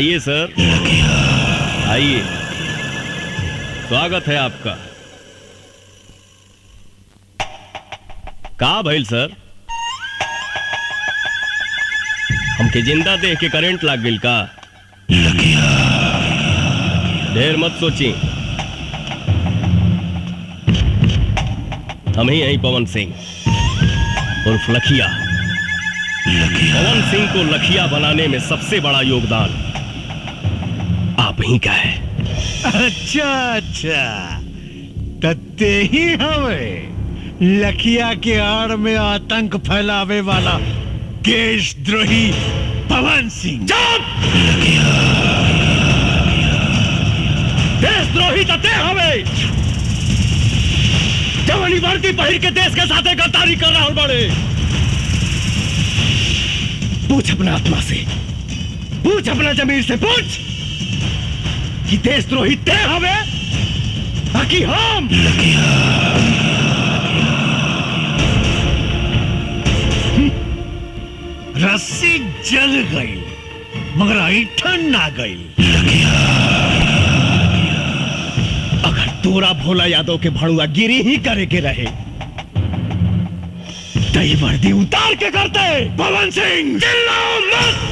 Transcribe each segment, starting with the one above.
आइए सर, आइए, स्वागत है आपका। का भइल सर, हमके जिंदा देख के करंट लाग गइल का? ढेर मत सोची, हम ही हैं पवन सिंह उर्फ लखिया। पवन सिंह को लखिया बनाने में सबसे बड़ा योगदान आप ही का है। अच्छा अच्छा, तत्ते ही हमें लखिया के आड़ में आतंक फैलावे वाला देशद्रोही पवन सिंह। देशद्रोही तत्ते हमें जवानी वर्दी पहिर के देश के साथ गद्दारी कर रहा बड़े। पूछ अपना आत्मा से, पूछ अपना जमीर से, पूछ कि देशद्रोही ते हवे कि हम? रस्सी जल गई मगर ऐठन ना गई। अगर तोरा भोला यादव के भड़ुआ गिरी ही करे के रहे तई वर्दी उतार के करते। पवन सिंह चिल्लाओ मत,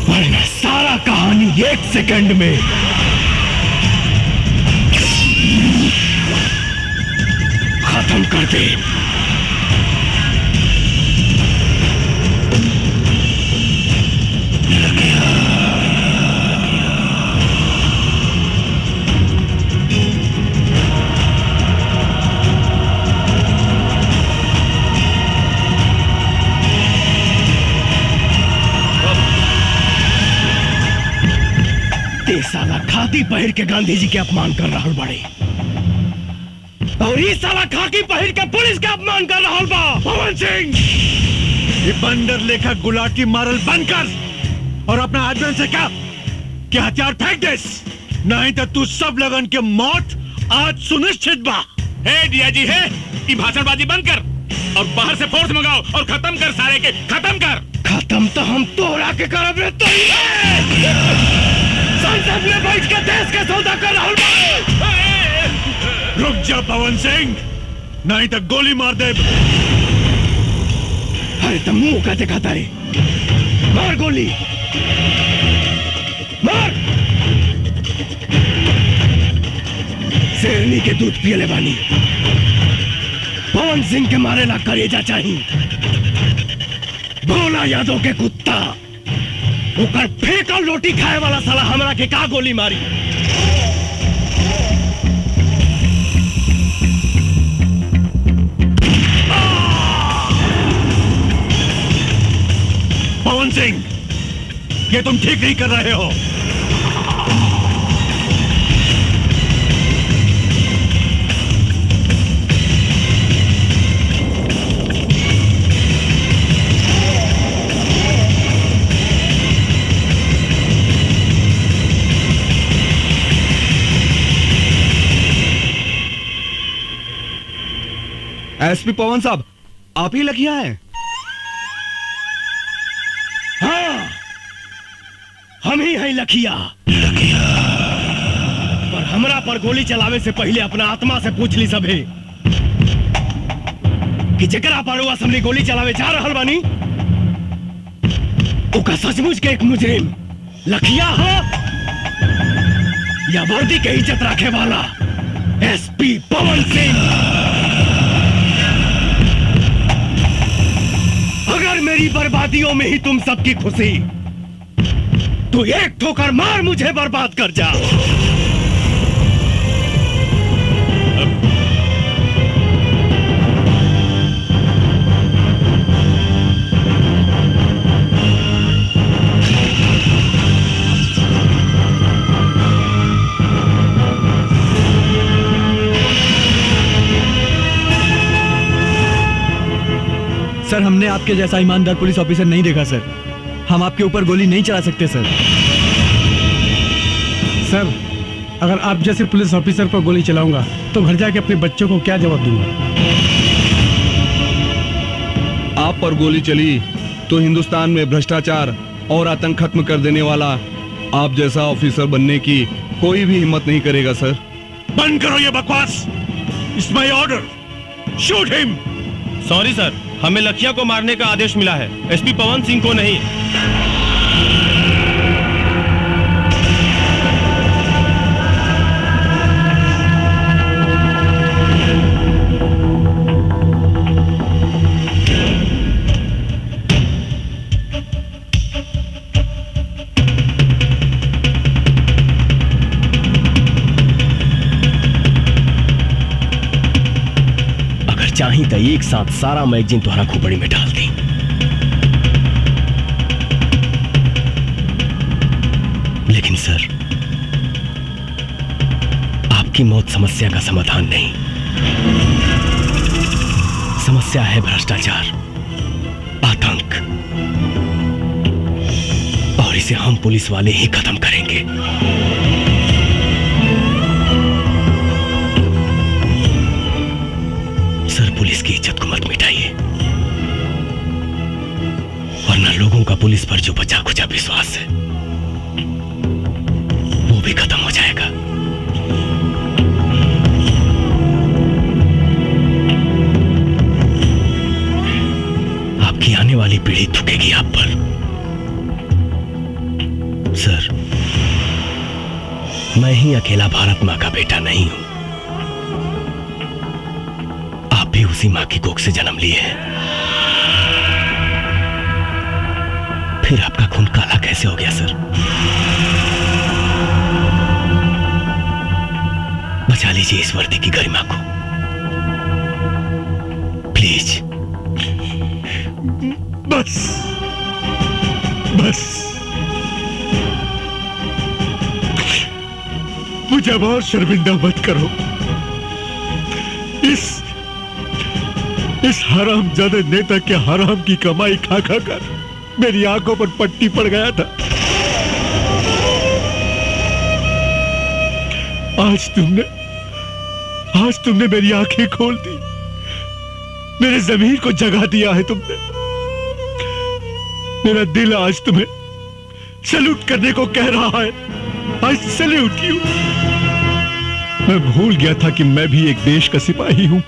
वरना सारा कहानी 1 सेकंड में खत्म कर दे। साला खाकी पहिर के गांधी जी के अपमान कर रहा बड़े, और ये साला खाकी पहिर के पुलिस के अपमान कर रहा बा। पवन सिंह, ये बंदर लेखा गुलाटी मारल बंद कर और अपना आदमी से कहा कि हथियार फेंक दे, नहीं तो तू सब लगन के मौत आज सुनिश्चित बा। हे दिया जी, है ये भाषणबाजी बंद कर और बाहर से फोर्स मंगाओ और खत्म कर, सारे के खत्म कर। खत्म तो हम तोड़ा के करब रे। तो संसद में बैठ के देश का सौदा कर रहा बा। रुक जा पवन सिंह, नहीं तो गोली मार दे। अरे तुम मुंह का दिखाता रे, मार गोली, मार। शेरनी के दूध पियले बानी, पवन सिंह के मारे ला करेजा चाहिए। भोला यादव के कुत्ता ओकर फेंकल रोटी खाए वाला साला हमरा के का गोली मारी। पवन सिंह, ये तुम ठीक नहीं कर रहे हो। एसपी पवन साहब, आप ही लखिया हैं? हाँ, हम ही हैं लखिया। पर हमरा पर गोली चलावे से पहले अपना आत्मा से पूछ ली सभे कि जकरा पर वो असम्बली गोली चलावे जा रहल बानी ओका सचमुच के एक मुजरिम लखिया है या वर्दी के इज्जत रखे वाला एसपी पवन सिंह। अगर मेरी बर्बादियों में ही तुम सबकी खुशी, तो एक ठोकर मार मुझे बर्बाद कर जा। सर, हमने आपके जैसा ईमानदार पुलिस ऑफिसर नहीं देखा सर। हम आपके ऊपर गोली नहीं चला सकते सर। सर, अगर आप जैसे पुलिस ऑफिसर पर गोली चलाऊंगा तो घर जाके अपने बच्चों को क्या जवाब दूंगा? आप पर गोली चली तो हिंदुस्तान में भ्रष्टाचार और आतंक खत्म कर देने वाला आप जैसा ऑफिसर बनने की कोई भी हिम्मत नहीं करेगा सर। बंद करो ये बकवास। It's my order, shoot him. Sorry sir, हमें लखिया को मारने का आदेश मिला है, एसपी पवन सिंह को नहीं। चाही तो एक साथ सारा मैगजीन तुम्हारा खोपड़ी में डाल दी। लेकिन सर, आपकी मौत समस्या का समाधान नहीं। समस्या है भ्रष्टाचार, आतंक, और इसे हम पुलिस वाले ही खत्म करेंगे। सर, पुलिस की इज्जत को मत मिटाइए, वरना लोगों का पुलिस पर जो बचा खुचा विश्वास है वो भी खत्म हो जाएगा। आपकी आने वाली पीढ़ी थूकेगी आप पर। सर, मैं ही अकेला भारत मां का बेटा नहीं हूं, भी उसी मां की कोख से जन्म लिए हैं। फिर आपका खून काला कैसे हो गया सर? बचा लीजिए इस वर्दी की गरिमा को, प्लीज। बस बस, मुझे अब और शर्मिंदा मत करो। इस हरामजादे नेता के हराम की कमाई खा खा कर मेरी आंखों पर पट्टी पड़ गया था। आज तुमने मेरी आंखें खोल दी, मेरे ज़मीर को जगा दिया है तुमने। मेरा दिल आज तुम्हें सैल्यूट करने को कह रहा है। आज सैल्यूट यू। मैं भूल गया था कि मैं भी एक देश का सिपाही हूं।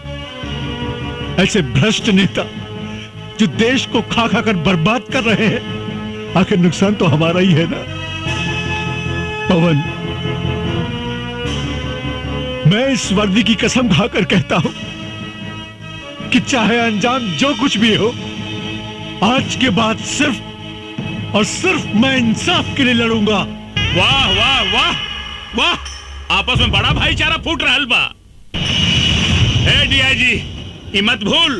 ऐसे भ्रष्ट नेता जो देश को खा खा कर बर्बाद कर रहे हैं, आखिर नुकसान तो हमारा ही है ना। पवन, मैं इस वर्दी की कसम खाकर कहता हूं कि चाहे अंजाम जो कुछ भी हो, आज के बाद सिर्फ और सिर्फ मैं इंसाफ के लिए लड़ूंगा। वाह वाह वाह वाह, आपस में बड़ा भाईचारा फूट रहा बा। ए डीआईजी, मत भूल,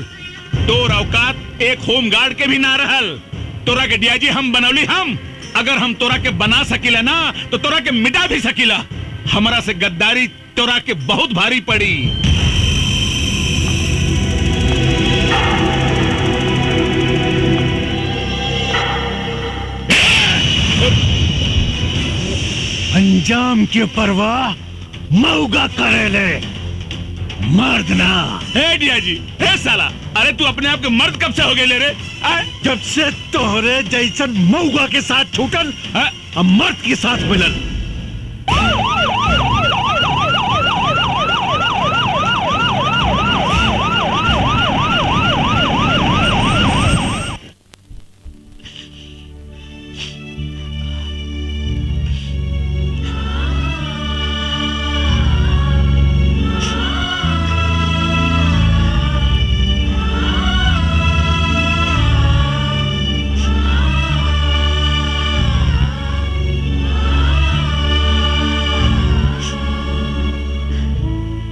तोर औकात एक होमगार्ड के भी ना रहल। तोरा के डीआईजी हम बनौली हम। अगर हम तोरा के बना सकीला ना तो तोरा के मिटा भी सकीला। हमारा से गद्दारी तोरा के बहुत भारी पड़ी। अंजाम की परवाह मऊगा करेले, मर्द ना। ए डीआईजी, ए साला, अरे तू अपने आप के मर्द कब से हो गए ले रे? जब से तोहरे जैसन मऊगा के साथ छूटल, अब मर्द के साथ मिलल।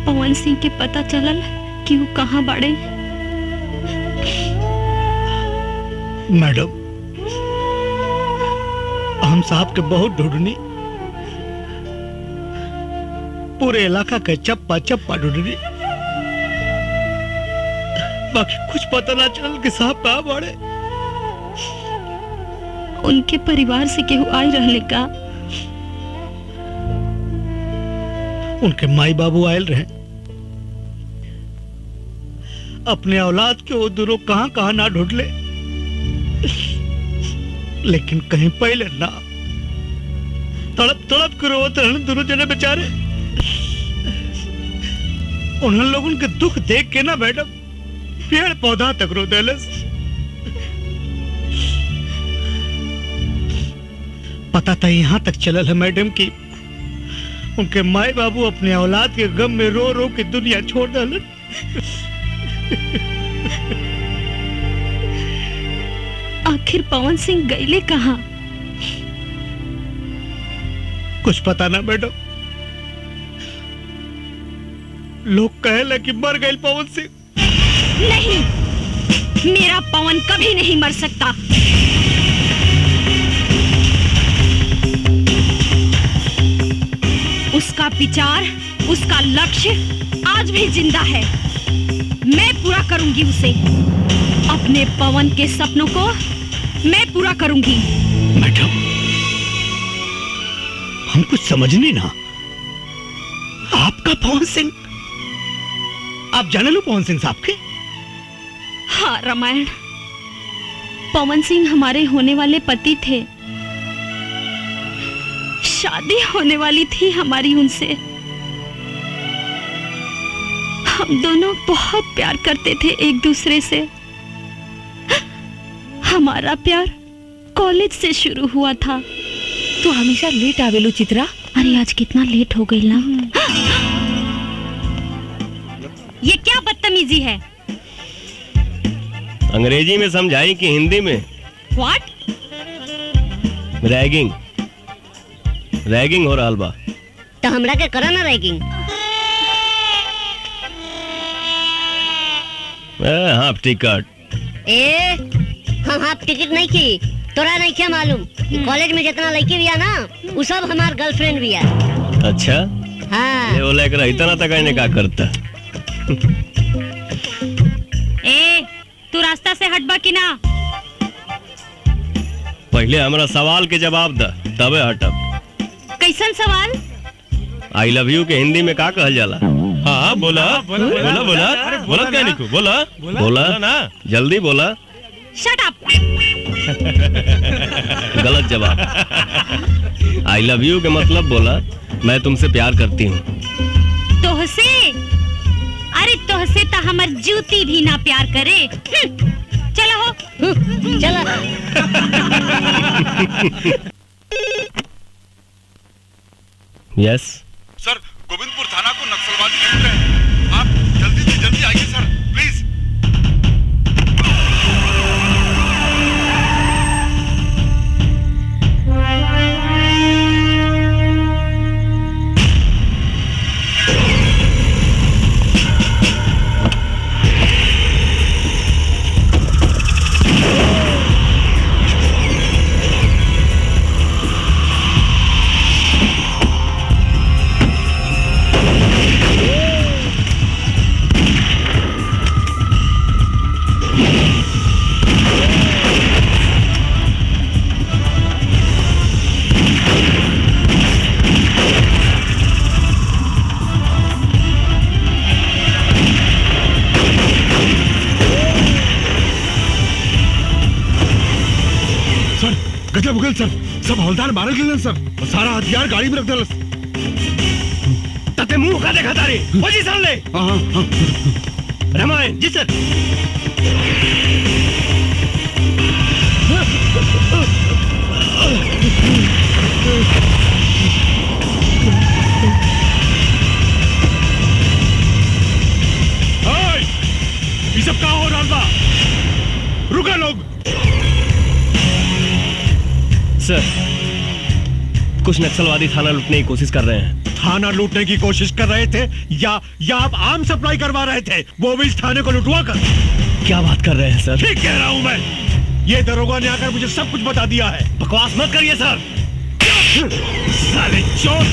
पवन सिंह के पता चलल कि वो कहाँ बाड़े? मैडम, हम साहब के बहुत ढूंढनी, पूरे इलाका के चप्पा चप्पा ढूंढनी, बाकी कुछ पता ना चल कि साहब कहाँ बाड़े। उनके परिवार से केहू आई रहले का? उनके माई बाबू आयल रहे, अपने औलाद के वो दूरों कहां कहां ना ढूंढ ले। लेकिन कहीं पहले ना। तड़प तड़प के रोते रहन दोनों जने बेचारे। उन लोगों के दुख देख के ना मैडम पेड़ पौधा तक रो देलस। पता था यहां तक चलल है मैडम की उनके माए बाबू अपने औलाद के गम में रो रो के दुनिया छोड़ डालन। आखिर पवन सिंह गईले कहाँ? कुछ पता ना मैडम। लोग कहे कि मर गए पवन सिंह। नहीं, मेरा पवन कभी नहीं मर सकता। उसका विचार, उसका लक्ष्य आज भी जिंदा है। मैं पूरा करूंगी उसे। अपने पवन के सपनों को मैं पूरा करूंगी। मैडम, हम कुछ समझ नहीं ना। आपका पवन सिंह, आप जाने लो पवन सिंह साहब के? हाँ रामायण, पवन सिंह हमारे होने वाले पति थे। शादी होने वाली थी हमारी उनसे। हम दोनों बहुत प्यार करते थे एक दूसरे से। हमारा प्यार कॉलेज से शुरू हुआ था। तू हमेशा लेट आवेलू चित्रा। अरे आज कितना लेट हो गई ना। ये क्या बदतमीजी है? अंग्रेजी में समझाई कि हिंदी में? व्हाट? रैगिंग रैगिंग हो रहा बा। तो हमरा के करा ना रैगिंग। Half ticket. हम हाफ टिकट नहीं की। तोरा नहीं क्या मालूम? कॉलेज में जितना लड़की भी है ना वो सब हमार गर्लफ्रेंड भी है। अच्छा हाँ। ये बोला कर इतना तक आने का करता। तू रास्ता से हटबा कि ना? पहले हमारा सवाल के जवाब द तबे हटब। कैसन सवाल? आई लव यू के हिंदी में का कहल जाला? हाँ बोला बोला बोला बोला बोला क्या निकू बोला बोला ना जल्दी बोला। Shut up. गलत जवाब। आई लव यू के मतलब बोला मैं तुमसे प्यार करती हूँ। तोहसे? अरे तोहसे तो हमार जूती भी ना प्यार करे। चलो हो। चलो। यस सर, गोविंदपुर थाना को नक्सलवादी लूट रहे हैं। आप जल्दी से जल्दी आइए सर, प्लीज। मुगल सर, सब हवलदार मारे गए सर। सारा हथियार गाड़ी में रख दल। तते मुंह का देखा तारे। पोजीशन ले। हाँ। रामायण जी सर। ये सब क्या हो रहा बा? रुका लोग। सर, कुछ नक्सलवादी थाना लूटने की कोशिश कर रहे हैं। थाना लूटने की कोशिश कर रहे थे या आप आम सप्लाई करवा रहे थे? वो भी इस थाने को लुटवा कर। क्या बात कर रहे हैं सर? ठीक कह रहा हूं मैं। ये दरोगा ने आकर मुझे सब कुछ बता दिया है। बकवास मत करिए सर। साले चोर,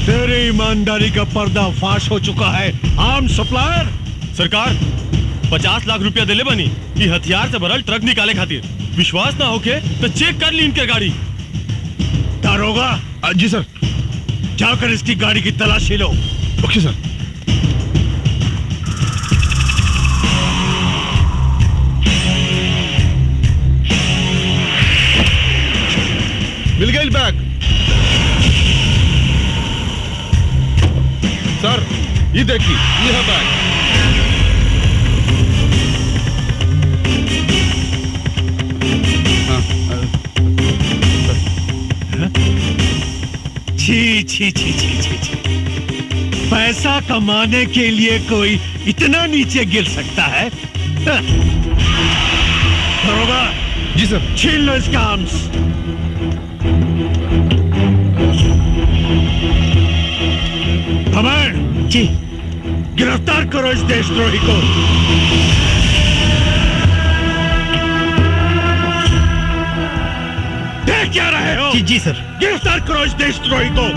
तेरी ईमानदारी का पर्दा फाश हो चुका है। आम सप्लायर। सरकार 50 लाख रुपया दिले बनी ये हथियार से भरल ट्रक निकाले खातिर। विश्वास ना होके तो चेक कर ली इनके गाड़ी। दारोगा। जी सर। जाकर इसकी गाड़ी की तलाशी लो। ओके सर। मिल गई बैग। सर ये देखिए, ये है बैग। छी छी छी छी छी छी, पैसा कमाने के लिए कोई इतना नीचे गिर सकता है? दरोगा जी सर। छीन लो इसका आर्म्स। भमर जी, गिरफ्तार करो इस देशद्रोही को। देख क्या रहे हो? जी जी सर। गिरफ्तार करो इस देशद्रोही को।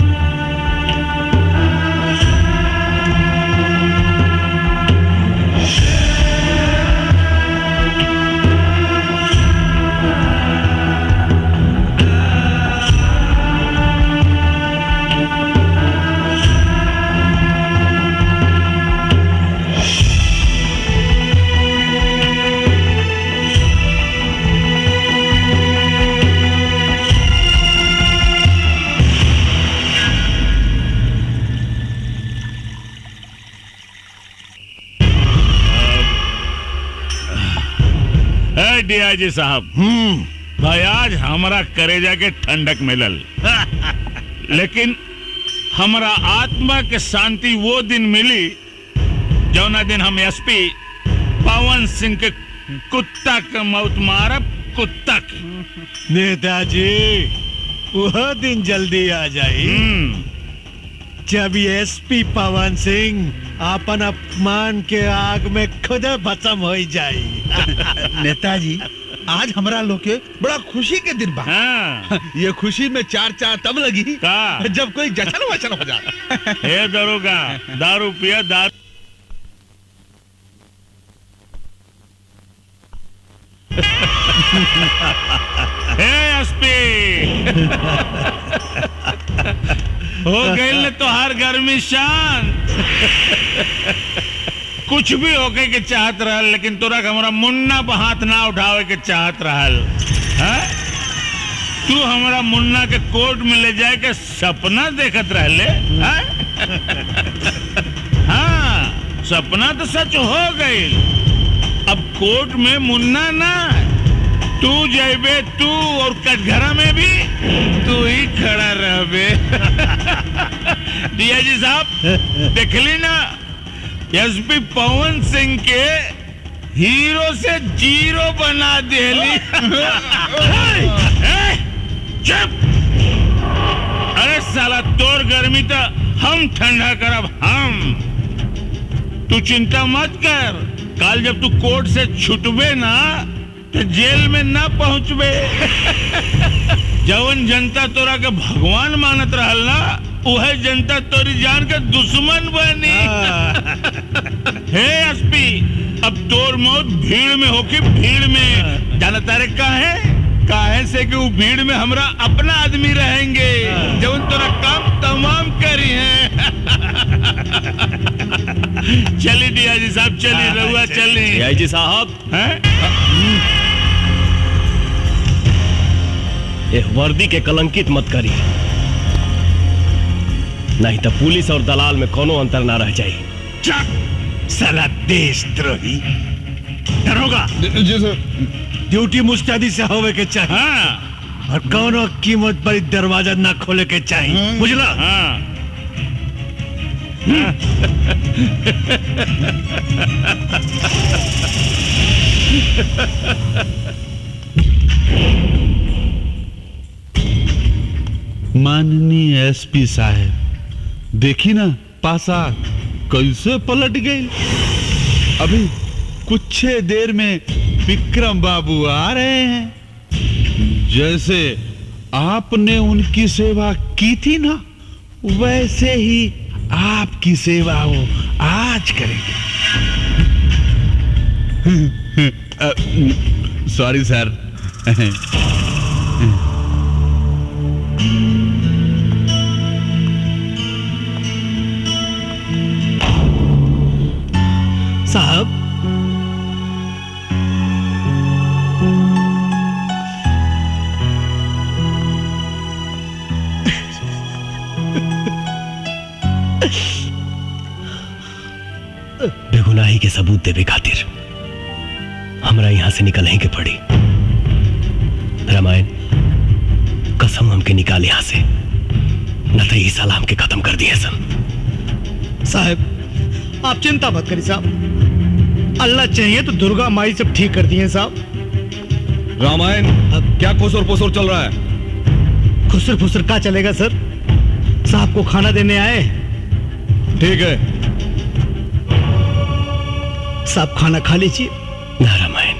डीआईजी साहब, भाई आज हमारा करेजा के ठंडक मिलल, लेकिन हमारा आत्मा के शांति वो दिन मिली जौना दिन हम एसपी पवन सिंह के कुत्ता के मौत मारब, कुत्ता के। नेताजी, वह दिन जल्दी आ जाई जब एसपी पवन सिंह अपन अपमान के आग में खुद भस्म हो जाई। नेताजी, आज हमारा लोग के बड़ा खुशी के दिन बा। हाँ। ये खुशी में चार तब लगी का? जब कोई जचन वचन हो जाए। हे दरोगा, दारू पिया दारू। हे एसपी, हो गई तो हर गर्मी शांत। कुछ भी होके के चाहत रहल, लेकिन तोरा हमारा मुन्ना पर हाथ ना उठावे के चाहत रहल। तू हमारा मुन्ना के कोर्ट में ले जाए के सपना देखत रहले। हाँ, सपना तो सच हो गई। अब कोर्ट में मुन्ना ना, तू जाइबे, तू और कटघरा में भी तू ही खड़ा रहबे। डीआईजी साहब, देखली ना, एसपी पवन सिंह के हीरो से जीरो बना देली। चुप! अरे साला, तोर गर्मी तो हम ठंडा करब, हम। तू चिंता मत कर, कल जब तू कोर्ट से छुटबे ना तो जेल में ना पहुंचबे। जवन जनता तोरा के भगवान मानत रहल ना, वह जनता तोरी जान के दुश्मन बनी। हे एसपी, अब तोर मौत भीड़ में होके, भीड़ में। जाना तारे काहे से कि वो भीड़ में हमरा अपना आदमी रहेंगे, जवन तोरा काम तमाम करी है। चली डीआईजी साहब, चली रहुआ, चली। डीआईजी साहब, ये वर्दी के कलंकित मत करी, नहीं तो पुलिस और दलाल में कोनो अंतर ना रह जाए। साला देशद्रोही। दरोगा जी सर। ड्यूटी मुस्तैदी से होवे के चाहिए। हाँ। और कोनो कीमत पर दरवाजा ना खोले के चाहिए, बुझला? हाँ। माननीय एसपी साहब, देखी ना पासा कैसे पलट गई। अभी कुछ देर में विक्रम बाबू आ रहे हैं। जैसे आपने उनकी सेवा की थी ना, वैसे ही आपकी सेवा वो आज करेंगे। सॉरी सर। साहब, के सबूत देवे खातिर हमरा यहां से निकल के पड़ी। रामायण कसम हमके निकाल यहां से, न तो ये साला हमके खत्म कर दिए सन। साहब आप चिंता मत करिए साहब, अल्लाह चाहिए तो दुर्गा माई सब ठीक कर दिए साहब। रामायण अब क्या खुसर फुसर चल रहा है? खुसर फुसर क्या चलेगा सर, साहब को खाना देने आए। ठीक है साहब खाना खा लीजिए। ना रामायण,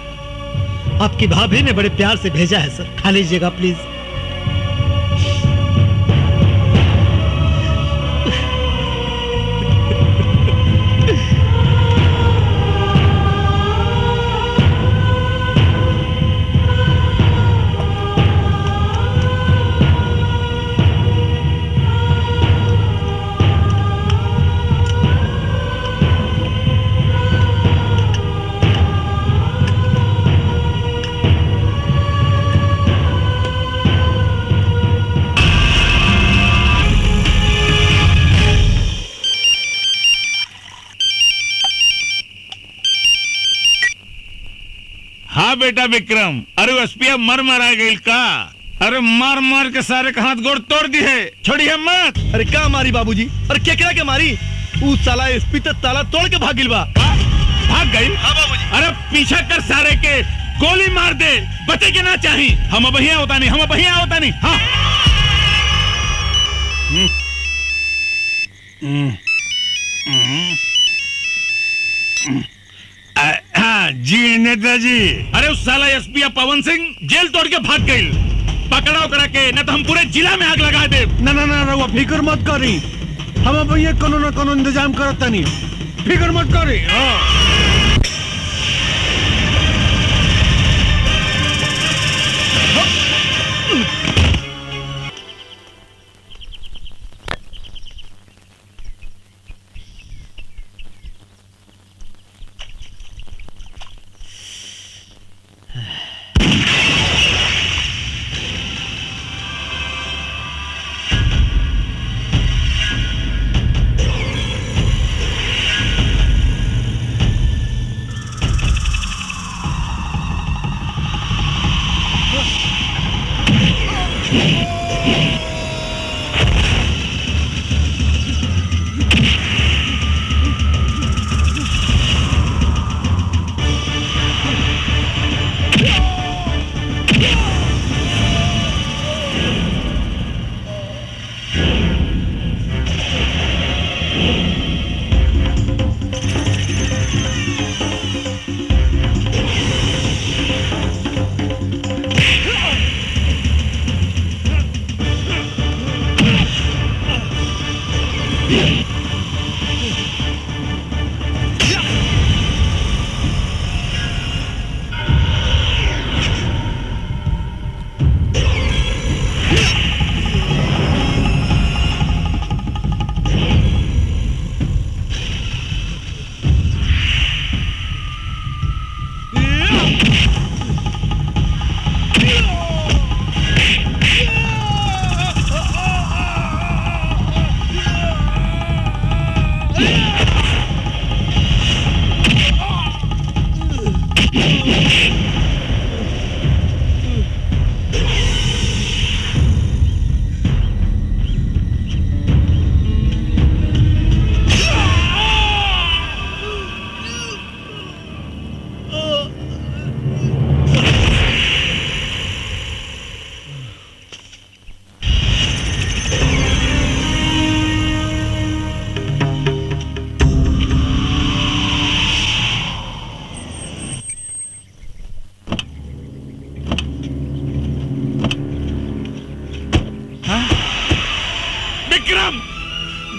आपकी भाभी ने बड़े प्यार से भेजा है सर, खा लीजिएगा प्लीज। हाँ बेटा विक्रम, अरे एसपी मर आ गई का? अरे मार मार के सारे का हाथ गोड़ तोड़ दी है, छोड़िए मत। अरे क्या मारी बाबूजी? अरे केकरा के मारी? उस साला एसपी तो ताला तोड़ के भागिल बा। भाग गई? हाँ बाबूजी। अरे पीछा कर सारे के, गोली मार दे, बचे के ना चाहिए। हम बढ़िया होता नहीं, हम बढ़िया होता नहीं। हाँ हाँ जी नेताजी। अरे उस साला एसपी पवन सिंह जेल तोड़ के भाग गई, पकड़ाओ करा के, न तो हम पूरे जिला में आग लगा दे। ना ना ना रहुआ फिक्र मत करी, हम भैया कोनो न कोनो इंतजाम करत नहीं, फिक्र मत करी।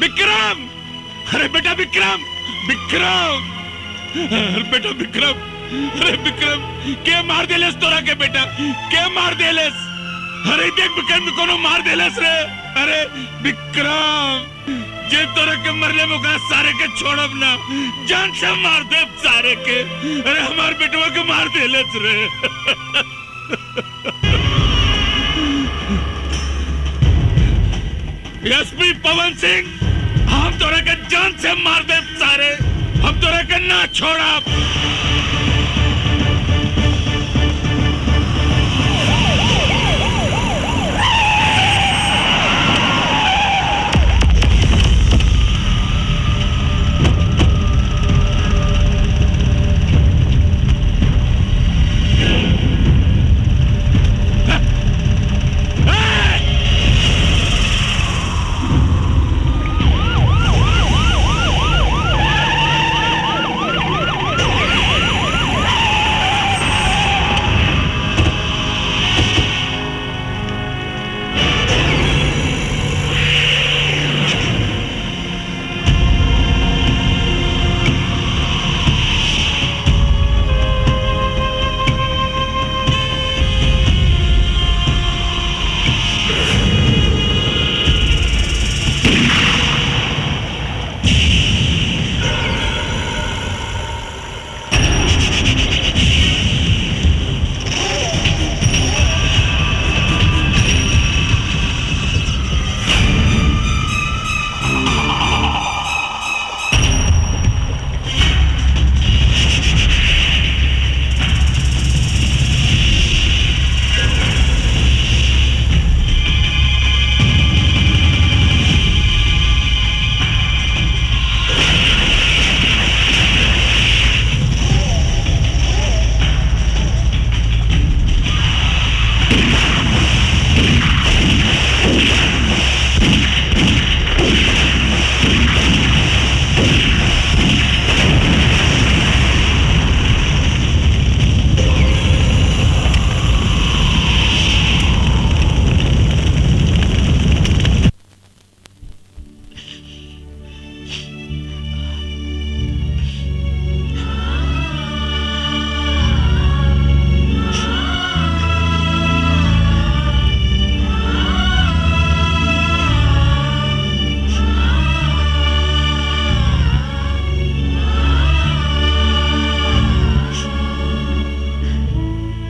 विक्रम, अरे बेटा विक्रम, विक्रम, अरे बेटा विक्रम, अरे विक्रम, के मार देलेस तोरा के बेटा, के मार देलेस? अरे देख विक्रम कोनो मार देलेस रे। अरे विक्रम, जे तोरा के मरले मुका सारे के छोड़ब ना, जान से मार दे सारे के। अरे हमार बेटवा के मार देलेस रे। एसपी पवन सिंह, हम तोरा के जान से मार दे सारे, हम तोरे के ना छोड़ा।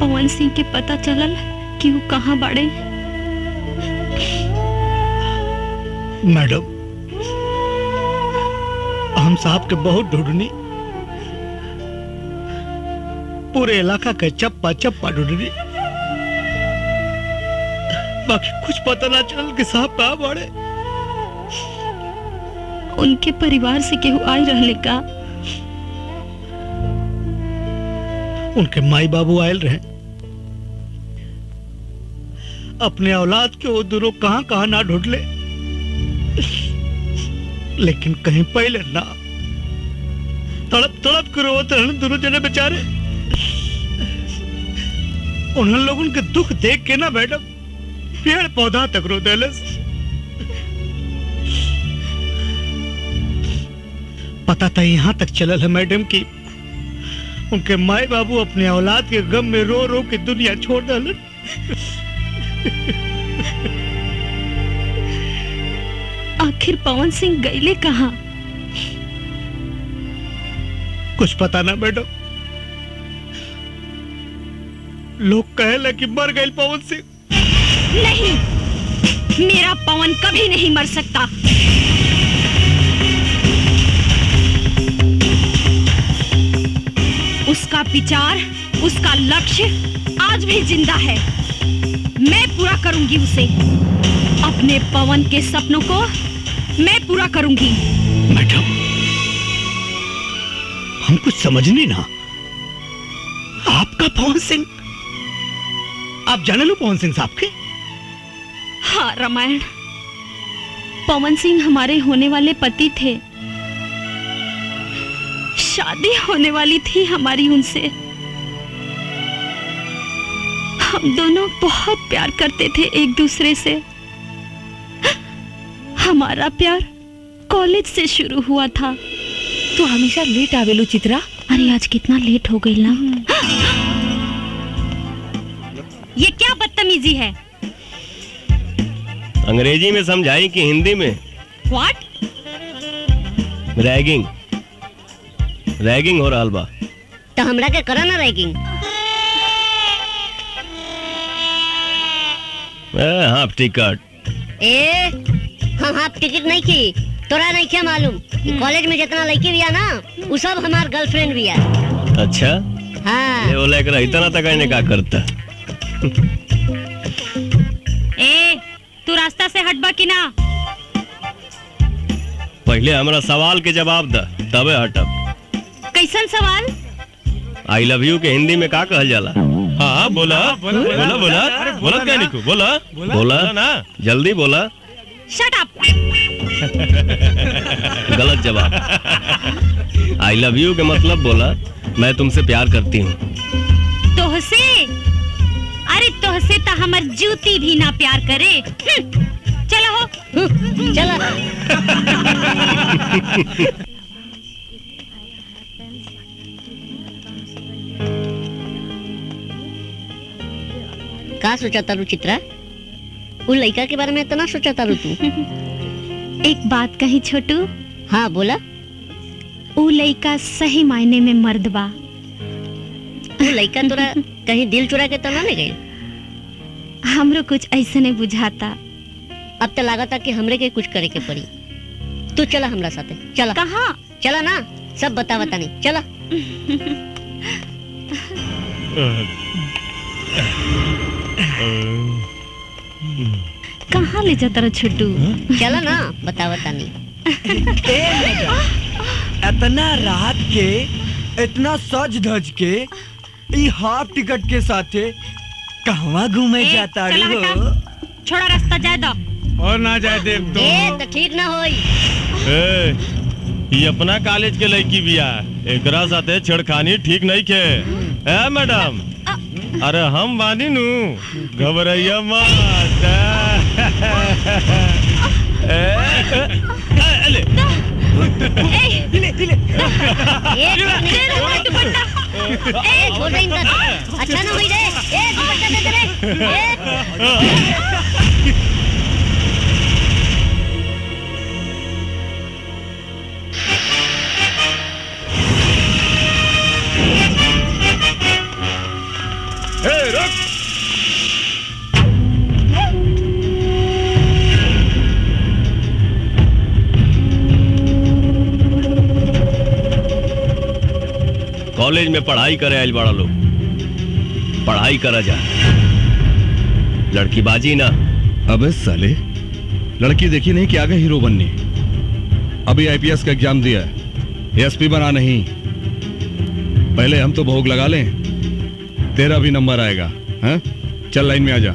पवन सिंह के पता चलल कि वो कहाँ बाड़े? मैडम, हम साहब के बहुत ढूंढनी, पूरे इलाका के चप्पा चप्पा ढूंढनी, बाकी कुछ पता ना चल कि साहब कहाँ बाड़े। उनके परिवार से केहू आई रहले का? उनके माई बाबू आयल रहे, अपने औलाद के वो दोनों कहां कहां ना ढूंढ ले, लेकिन कहीं पहले ना। तड़प तड़प कर रोते रहने दोनों जने बेचारे। उन लोगों के दुख देख के ना मैडम पेड़ पौधा तक रो देलस। पता था यहां तक चलल है मैडम कि उनके माए बाबू अपने औलाद के गम में रो रो के दुनिया छोड़ डालन। आखिर पवन सिंह गईले कहाँ? कुछ पता ना मैडम, लोग कहे कि मर गए पवन सिंह। नहीं, मेरा पवन कभी नहीं मर सकता। उसका विचार, उसका लक्ष्य आज भी जिंदा है। मैं पूरा करूंगी उसे। अपने पवन के सपनों को मैं पूरा करूंगी। मैडम, हम कुछ समझ नहीं ना। आपका पवन सिंह, आप जाने लो पवन सिंह साहब के? हाँ रामायण, पवन सिंह हमारे होने वाले पति थे। शादी होने वाली थी हमारी उनसे। हम दोनों बहुत प्यार करते थे एक दूसरे से। हमारा प्यार कॉलेज से शुरू हुआ था। तू हमेशा लेट आवेलू चित्रा। अरे आज कितना लेट हो गई ना। ये क्या बदतमीजी है? अंग्रेजी में समझाई कि हिंदी में? व्हाट? रैगिंग, रैगिंग हो रहा बा। तो हमरा के करा ना रैगिंग। Half ticket. हम हाफ टिकट नहीं की, तोरा नहीं क्या मालूम कॉलेज में जितना लड़की भी है ना वो सब हमार गर्लफ्रेंड भी है। अच्छा हाँ ये बोला एकरा इतना तक आने का करता। ए तू रास्ता से हटबा कि ना? पहले हमरा सवाल के जवाब द तबे हटब। कैसन सवाल? आई लव यू के हिंदी में का कहल जाला? हाँ बोला बोला बोला बोला बोला क्या निकू बोला बोला ना जल्दी बोला। Shut up. गलत जवाब। आई लव यू के मतलब बोला मैं तुमसे प्यार करती हूँ। तोहसे? अरे तोहसे तो हमर जूती भी ना प्यार करे। चलो हो चला। का सोचा तारू चित्रा? उन लड़का के बारे में इतना सोचा तारू तू? एक बात कही छोटू। हाँ बोला। ऊ लड़का सही मायने में मर्द बा। वो लड़का तोरा कहीं दिल चुरा के तो ना ले गई? हमरो कुछ ऐसे नहीं बुझाता। अब तो लागता कि हमरे के कुछ करे के पड़ी। तू चला हमरा साथे चला। कहाँ? चला ना सब बता नहीं चला। कहाँ ले जाता रहा छोटू? चला ना बता नहीं। इतना रात के इतना सज धज के ई हाफ टिकट के साथे कहवा घूमे जाता चला हो? हटा। छोड़ा रास्ता जाए दो। और ना जाए देव तो। तो ठीक ना होई। ये अपना कॉलेज के लड़की बिया एकरा साथे छेड़खानी ठीक नहीं के। ए मैडम अरे हम बानी नु घबराइया मत। छोड़ दे इनका। अच्छा ना हुई रे। दुपट्टा दे दे रे। रुक। कॉलेज में पढ़ाई करे आइल बड़ा लोग पढ़ाई करा जा लड़की बाजी ना। अबे साले लड़की देखी नहीं कि आगे हीरो बनने। अभी आईपीएस का एग्जाम दिया एसपी बना नहीं। पहले हम तो भोग लगा लें तेरा भी नंबर आएगा। हाँ चल लाइन में आ जा।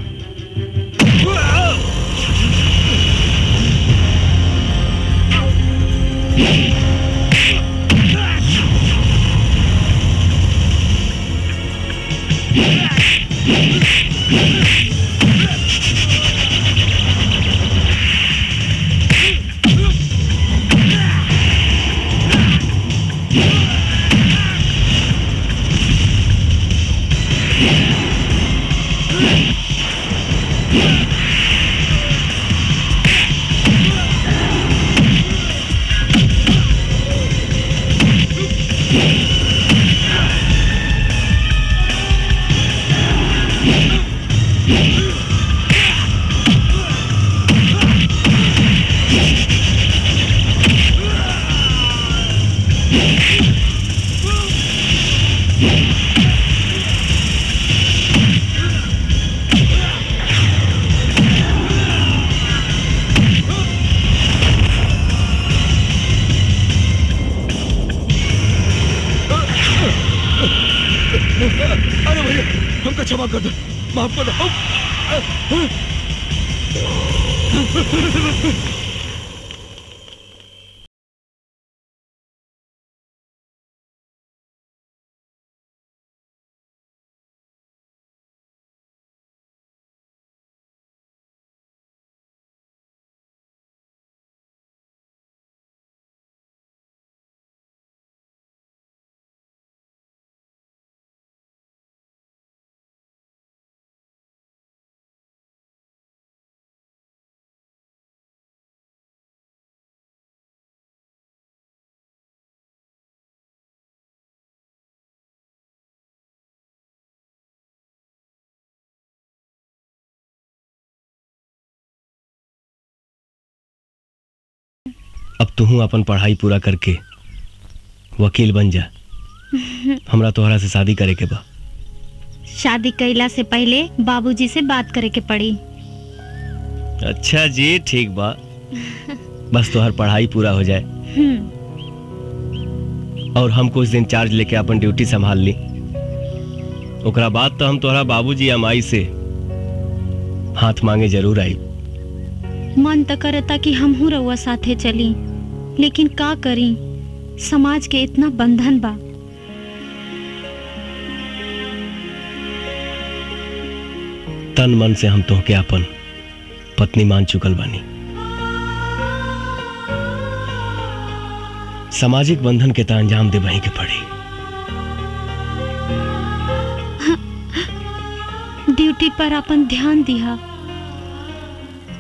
अरे भैया हमको क्षमा कर दो माफ कर दो। अब तू अपन पढ़ाई पूरा करके वकील बन जा। हमरा तोहरा से शादी करे के बा। शादी कैला से पहले बाबूजी से बात करे के पड़ी। अच्छा जी ठीक बा, बस तोहर पढ़ाई पूरा हो जाए और हम कुछ दिन चार्ज लेके अपन ड्यूटी संभाल ली। ओकरा बाद तो हम तोहरा बाबूजी या माई से हाथ मांगे जरूर आई। मन तो करता कि हम हूँ रउआ साथे चली, लेकिन का करी, समाज के इतना बंधन बा। तन मन से हम तोहके अपन पत्नी मान चुकल बानी। सामाजिक बंधन के ता अंजाम दे वहीं के पड़ी। ड्यूटी पर अपन ध्यान दिया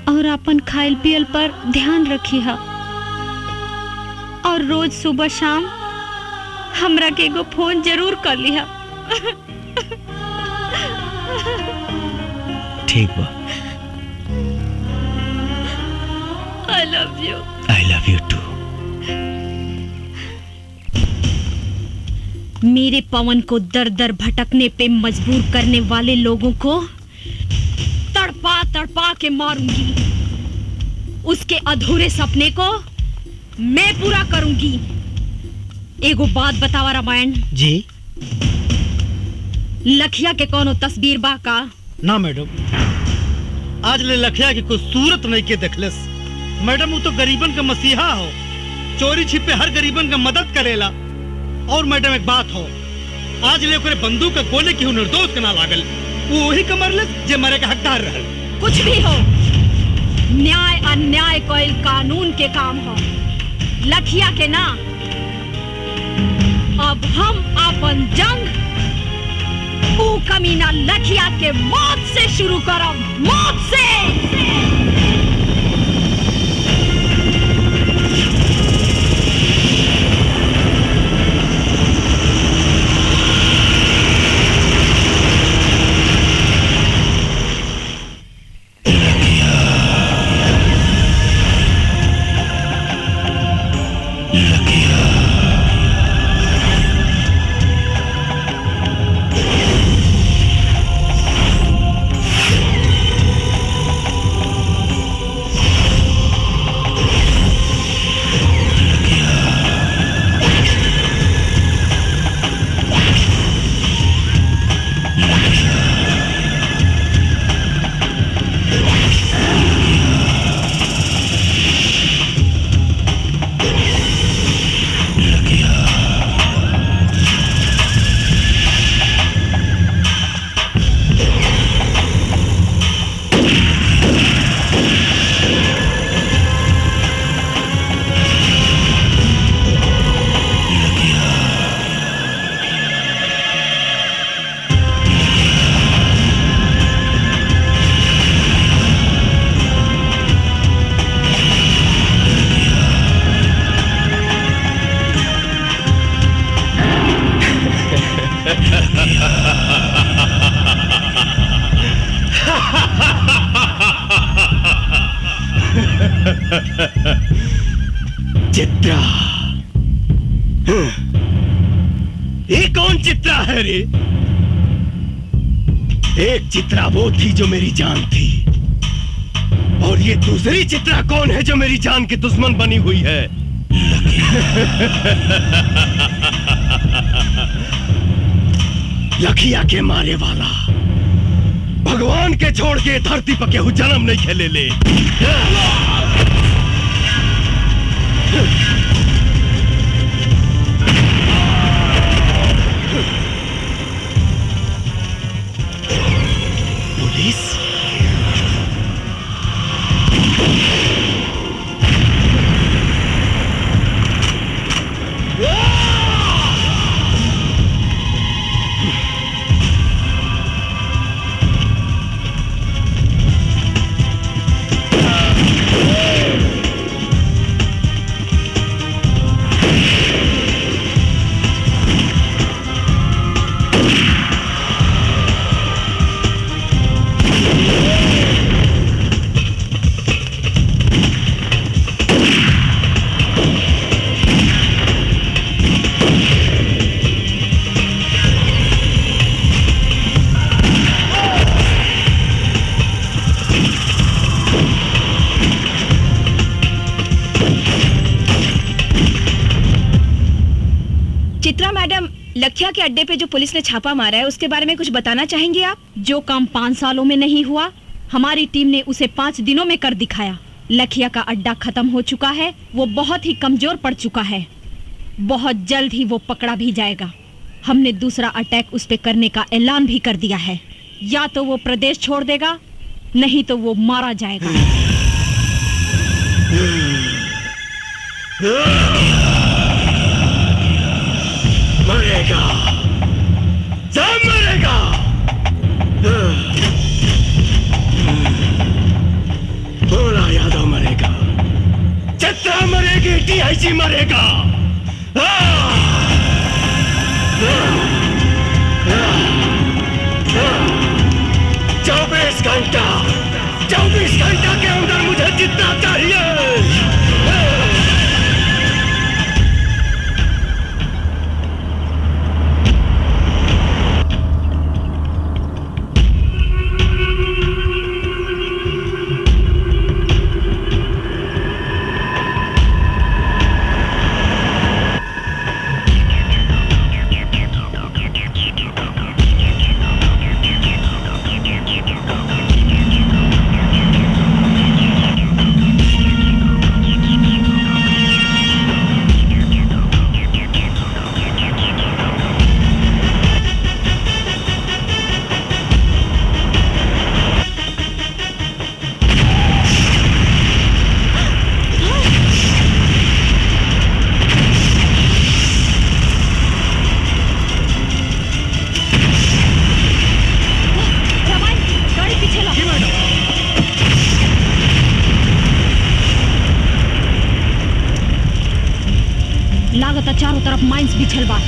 और अपन खाइल पियल पर ध्यान रखी है और रोज सुबह शाम हमरा के एगो फोन जरूर कर लिया। ठीक बा। I love you. I love you too. मेरे पवन को दर दर भटकने पे मजबूर करने वाले लोगों को तड़पा तड़पा के मारूंगी। उसके अधूरे सपने को मैं पूरा करूंगी। एगो बात बतावा रामायण जी। लखिया के कोनो तस्वीर बा का? ना मैडम, आज ले लखिया की कोई सूरत नहीं के देखलस। मैडम वो तो गरीबन का मसीहा हो, चोरी छिपे हर गरीबन का मदद करेला। और मैडम एक बात हो, आज ले ओकरे बंदूक का गोले की निर्दोष के ना लागल, वो वही कमरलस जे मरे का हकदार रहल। कुछ भी हो, न्याय अन्याय कोई कानून के काम हो, लखिया के ना। अब हम अपन जंग वो कमीना लखिया के मौत से शुरू करब, मौत से। चित्रा, ये कौन चित्रा है रे? एक चित्रा वो थी जो मेरी जान थी, और ये दूसरी चित्रा कौन है जो मेरी जान की दुश्मन बनी हुई है? लखिया के मारे वाला भगवान के छोड़ के धरती पर केहू जन्म नहीं खेले ले। पुलिस मैडम, लखिया के अड्डे पे जो पुलिस ने छापा मारा है उसके बारे में कुछ बताना चाहेंगे आप? जो काम 5 सालों में नहीं हुआ, हमारी टीम ने उसे 5 दिनों में कर दिखाया। लखिया का अड्डा खत्म हो चुका है, वो बहुत ही कमजोर पड़ चुका है। बहुत जल्द ही वो पकड़ा भी जाएगा। हमने दूसरा अटैक उस पे करने का ऐलान भी कर दिया है। या तो वो प्रदेश छोड़ देगा, नहीं तो वो मारा जाएगा। मरेगा, सब मरेगा। भोला यादव मरेगा, चित्रा मरेगी, डीआईजी मरेगा। 24 घंटा के अंदर मुझे जितना चाहिए। चारों तरफ माइंस बिछल बा।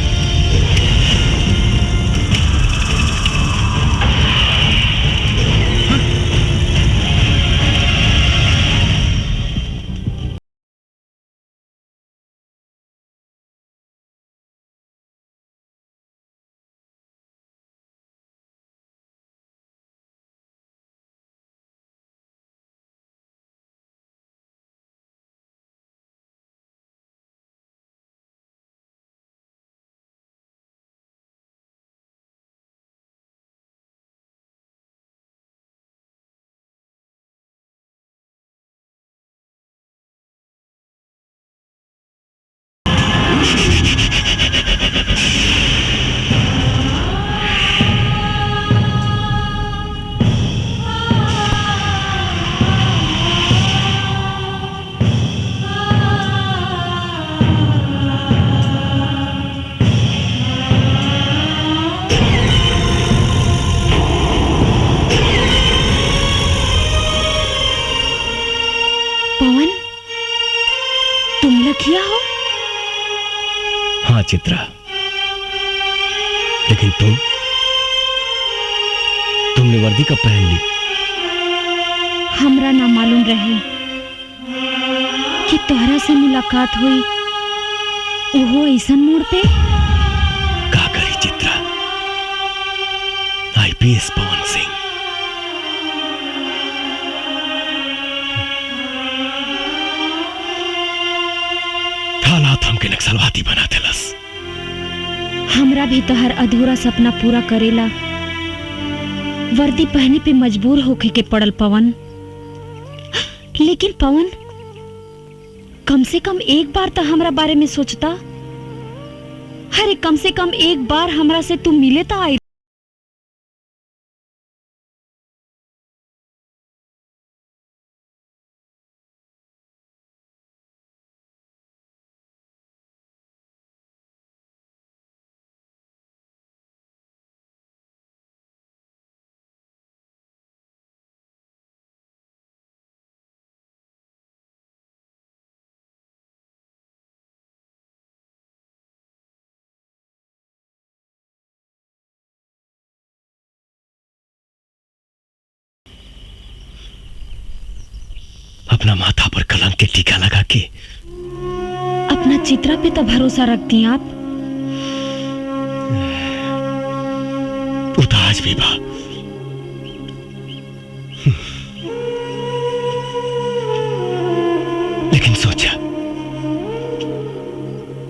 चित्रा, लेकिन तुमने वर्दी कब पहन ली? हमरा ना मालूम रहे कि तोहरा से मुलाकात हुई ओहो ऐसन मोड़ पे। का करी चित्रा, आईपीएस पवन सिंह हालात हमके नक्सलवादी बना देलस। हमरा भी तो हर अधूरा सपना पूरा करेला वर्दी पहने पे मजबूर होके के पड़ल पवन। लेकिन पवन, कम से कम एक बार तो हमरा बारे में सोचता। अरे कम से कम एक बार हमरा से तू मिले तो आई। अपना माथा पर कलंक के टीका लगा के अपना चित्रा पे तो भरोसा रखती आप। उदास भी बा। लेकिन सोचा,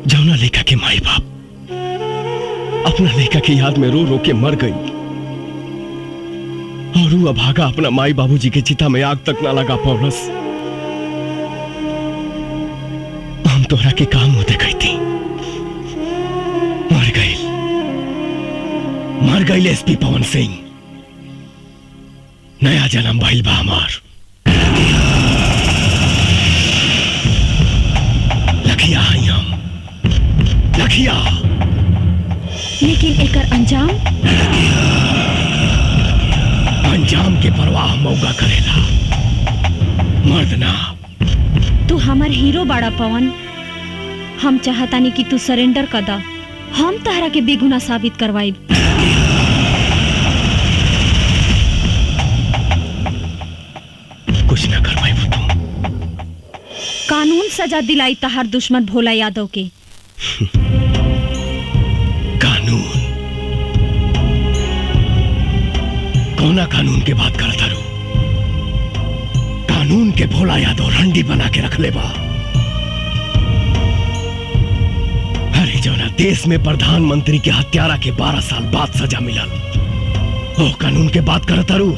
जौना लेखा के माई बाप अपना लड़का की याद में रो रो के मर गई और वो अभागा अपना माई बाबूजी के चिता में आग तक ना लगा पौलस। हम तोहरा के काम होते गई थी, मर गई एसपी पवन सिंह। नया जन्म भइल बा हमार। लखिया हई हम, लखिया। लेकिन एकर अंजाम? अंजाम के परवाह मौका करेला, मर्द ना। तू हमार हीरो बाड़ा पवन। हम चाहतानी कि तू सरेंडर कर दा। हम तहरा के बेगुनाह साबित करवाई। कुछ ना करवाई वो तुम। कानून सजा दिलाई तहार दुश्मन भोला यादव के। कानून? कौना कानून के बात करता रू? कानून के भोला यादव रंडी बना के रख ले बा। अरे जौना देश में प्रधानमंत्री के हत्यारा के 12 साल बाद सजा मिलल, ओ कानून के बात करता रू?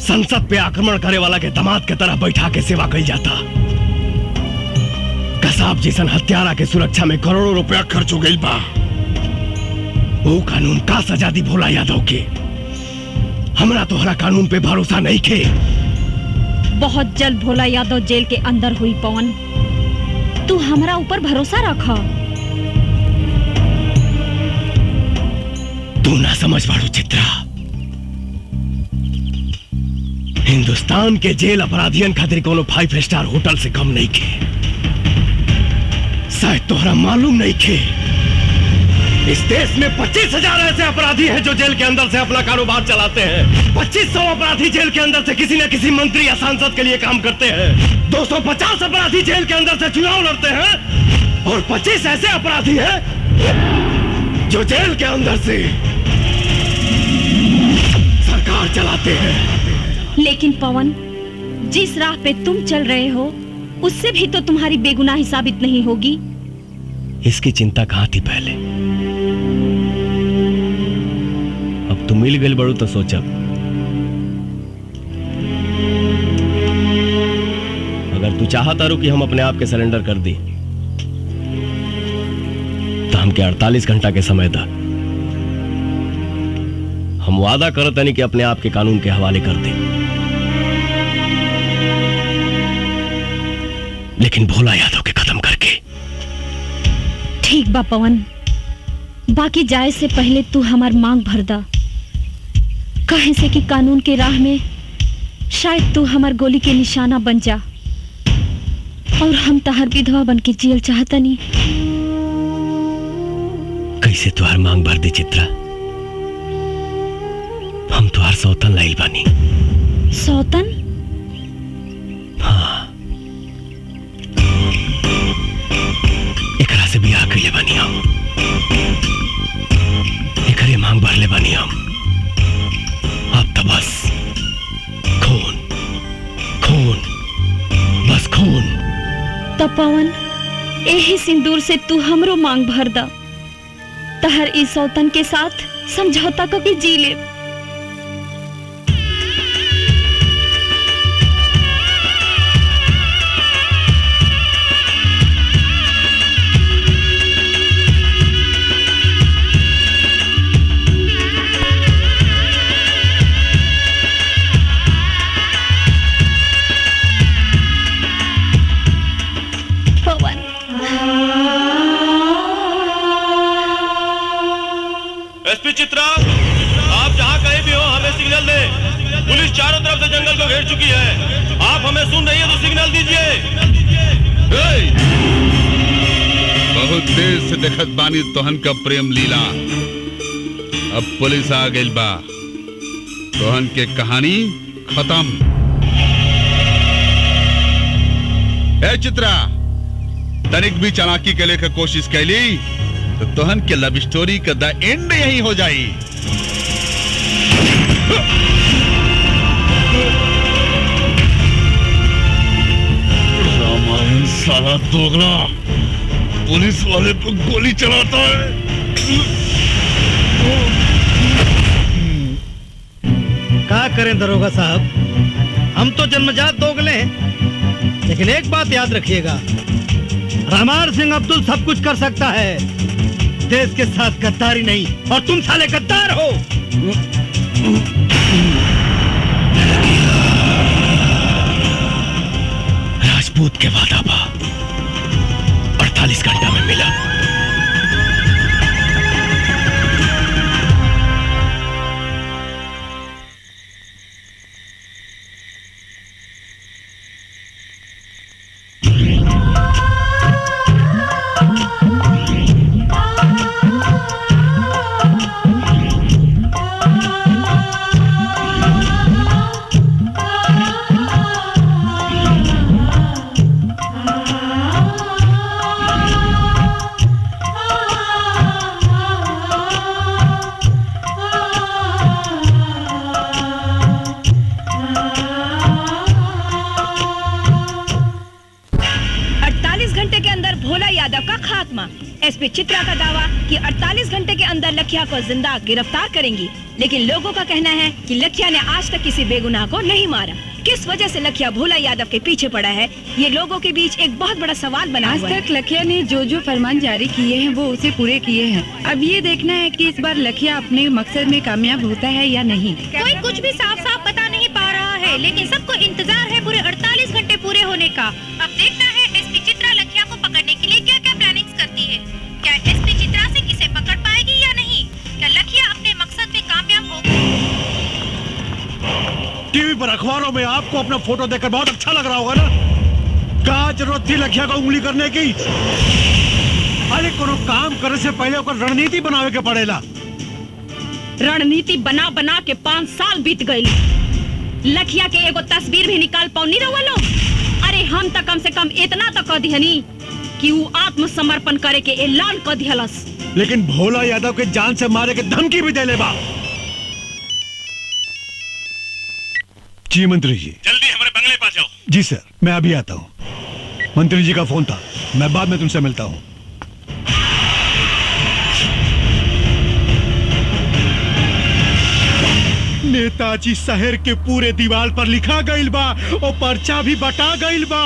संसद पे आक्रमण करे वाला के दामाद के तरह बैठा के सेवा कही जाता। कसाब जैसन हत्यारा के सुरक्षा में करोड़ों रुपया खर्च हो गई बा। वो कानून का सजा दी भोला यादव के? हमरा तोहरा कानून पे भरोसा नहीं खे। बहुत जल्द भोला यादव जेल के अंदर हुई पवन। तू हमरा ऊपर भरोसा रखा। तू ना समझ पाड़ू चित्रा। हिंदुस्तान के जेल अपराधियन खातिर कोनो 5 स्टार होटल से कम नहीं के। शायद तोहरा मालूम नहीं के, इस देश में 25,000 ऐसे अपराधी हैं जो जेल के अंदर से अपना कारोबार चलाते हैं। 2500 अपराधी जेल के अंदर से किसी न किसी मंत्री या सांसद के लिए काम करते हैं। 250 अपराधी जेल के अंदर से चुनाव लड़ते हैं और 25 ऐसे अपराधी हैं जो जेल के अंदर से सरकार चलाते हैं। लेकिन पवन, जिस राह पे तुम चल रहे हो उससे भी तो तुम्हारी बेगुनाही साबित नहीं होगी। इसकी चिंता कहां थी पहले? अब तुम मिल गए बड़ू तो सोचब। अगर तू चाहता रू कि हम अपने आप के सरेंडर कर दी तो हमके 48 घंटा के समय था। हम वादा करते नहीं कि अपने आप के कानून के हवाले कर दे। लेकिन भोला यादव के खत्म करके। ठीक बा पवन, बाकी जाए से पहले तू हमार मांग भर दा। कहे से कि कानून के राह में शायद तू हमार गोली के निशाना बन जा और हम तहार विधवा बन के जियल चाहता नहीं। कैसे तुहार मांग भर दे चित्रा? हम तुहार सौतन लाइल बानी। सौतन? हाँ, एकरा से बियाह कइले बानी हम। एकरे मांग भरले बानी हम। अब तो बस खून, खून, बस खून। तब पवन, यही सिंदूर से तू हमरो मांग भर दा। तहर इस सौतन के साथ समझौता करके जी ले। एसपी चित्रा, आप जहाँ कहीं भी हो हमें सिग्नल दें। पुलिस चारों तरफ से जंगल को घेर चुकी है। आप हमें सुन रही है तो सिग्नल दीजिए। बहुत देर से देखत बानी तोहन का प्रेम लीला। अब पुलिस आ गई बा। तोहन के कहानी खत्म। ए चित्रा, तनिक भी चालाकी के लेकर कोशिश कैली तो तोहन के लव स्टोरी का द एंड यही हो जाई। रामायण साला दोगला पुलिस वाले पर गोली चलाता है। क्या करें दरोगा साहब, हम तो जन्मजात दोगले हैं, लेकिन एक बात याद रखिएगा, रामार सिंह अब्दुल सब कुछ कर सकता है, देश के साथ गद्दारी नहीं। और तुम साले गद्दार हो। राजपूत के वादा पा 48 घंटा में मिला। एसपी चित्रा का दावा कि 48 घंटे के अंदर लखिया को जिंदा गिरफ्तार करेंगी, लेकिन लोगों का कहना है कि लखिया ने आज तक किसी बेगुनाह को नहीं मारा। किस वजह से लखिया भोला यादव के पीछे पड़ा है, ये लोगों के बीच एक बहुत बड़ा सवाल बना हुआ है। आज तक लखिया ने जो फरमान जारी किए हैं वो उसे पूरे किए हैं। अब ये देखना है कि इस बार लखिया अपने मकसद में कामयाब होता है या नहीं। कोई कुछ भी साफ साफ बता नहीं पा रहा है, लेकिन सबको इंतजार है पूरे 48 घंटे पूरे होने का। अब देखना है एसपी चित्रा लखिया को पकड़ने के लिए क्या क्या प्लानिंग्स करती है। क्या एसपी चित्रा से किसे पकड़ पाएगी या नहीं? क्या लखिया अपने मकसद में कामयाब होगी? टीवी पर अखबारों में आपको अपना फोटो देखकर बहुत अच्छा लग रहा होगा ना। क्या जरूरत थी लखिया को उंगली करने की? अरे कोनो काम करने से पहले ओकर रणनीति बनावे के पड़ेला। रणनीति बना बना के 5 साल बीत गए। लखिया के एगो तस्वीर भी निकाल पाओ नहीं रहो लोग। अरे हम तो कम से कम इतना तो कह दिहनी कि वो आत्मसमर्पण करे के ऐलान कर दिहलस। लेकिन भोला यादव के जान से मारे के धमकी भी दे ले बा। जी मंत्री जी, जल्दी हमारे बंगले पास जाओ। जी सर, मैं अभी आता हूँ। मंत्री जी का फोन था, मैं बाद में तुमसे मिलता हूँ। नेताजी शहर के पूरे दीवार पर लिखा गईल बा और पर्चा भी बटा गईल बा।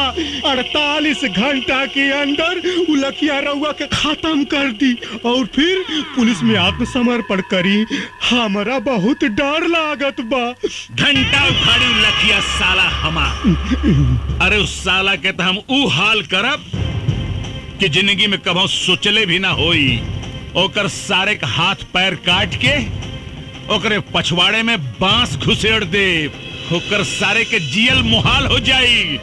48 घंटा के अंदर लखिया रउआ के खत्म कर दी और फिर पुलिस में आत्मसमर्पण करी। हमारा बहुत डर लागत बा। घंटा उखाड़ी लखिया साला हमार। अरे उस साला के तो हम ऊ हाल करब कि जिंदगी में कभी सोचले भी ना होई। ओकर सारे का हाथ पैर काट के ओकरे पछवाड़े में बांस घुसेड़ दे। ओकर सारे के जियल मुहाल हो जाई।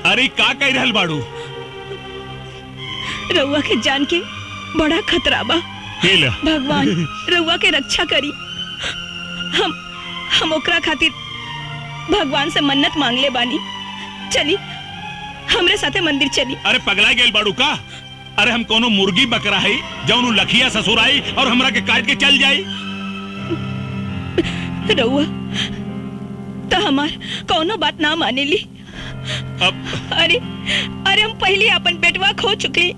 अरे का कह रहल बाड़ू? रउआ के जान के बड़ा खतरा बा। भगवान रउआ के रक्षा करी। हम ओकरा खातिर भगवान से मन्नत मांग ले बानी। चली हमरे साथे मंदिर चली। अरे पगला गेल बाड़ू का? अरे हम कोनो मुर्गी बकरा है जौनु लखिया ससुर आई और हमरा के काट के चल जाई। रउआ तो हमार कोनो बात ना माने ली। अरे हम पहले अपन बेटवा खो चुके,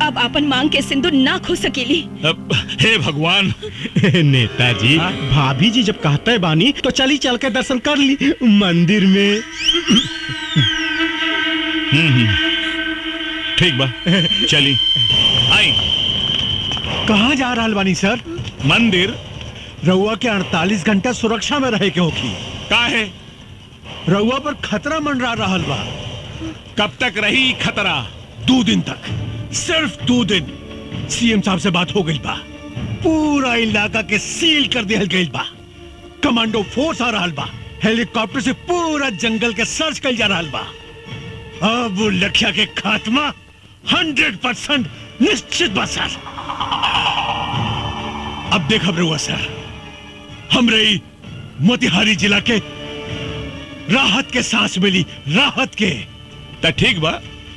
अब अपन मांग के सिंदूर ना खो सकेली। हे भगवान। नेताजी, भाभी जी जब कहते बानी तो चली चल के दर्शन कर ली मंदिर में। ठीक बा, चली आई। कहाँ जा रहा बानी सर? मंदिर। रउआ के 48 घंटा सुरक्षा में रहे के होगी। का है? रउआ पर खतरा मंडरा रहल बा। कब तक रही खतरा? 2 दिन तक, सिर्फ 2 दिन। सीएम साहब से बात हो गई बा, पूरा इलाका के सील कर दिया गई बा। कमांडो फोर्स आ रहा बा, हेलीकॉप्टर से पूरा जंगल के सर्च कर जा रहा बा। अब वो लखिया के खात्मा 100% निश्चित बा सर। अब देखा रहुआ सर, हमरे मोतिहारी जिला के राहत के सांस मिली, राहत के। तो ठीक बा,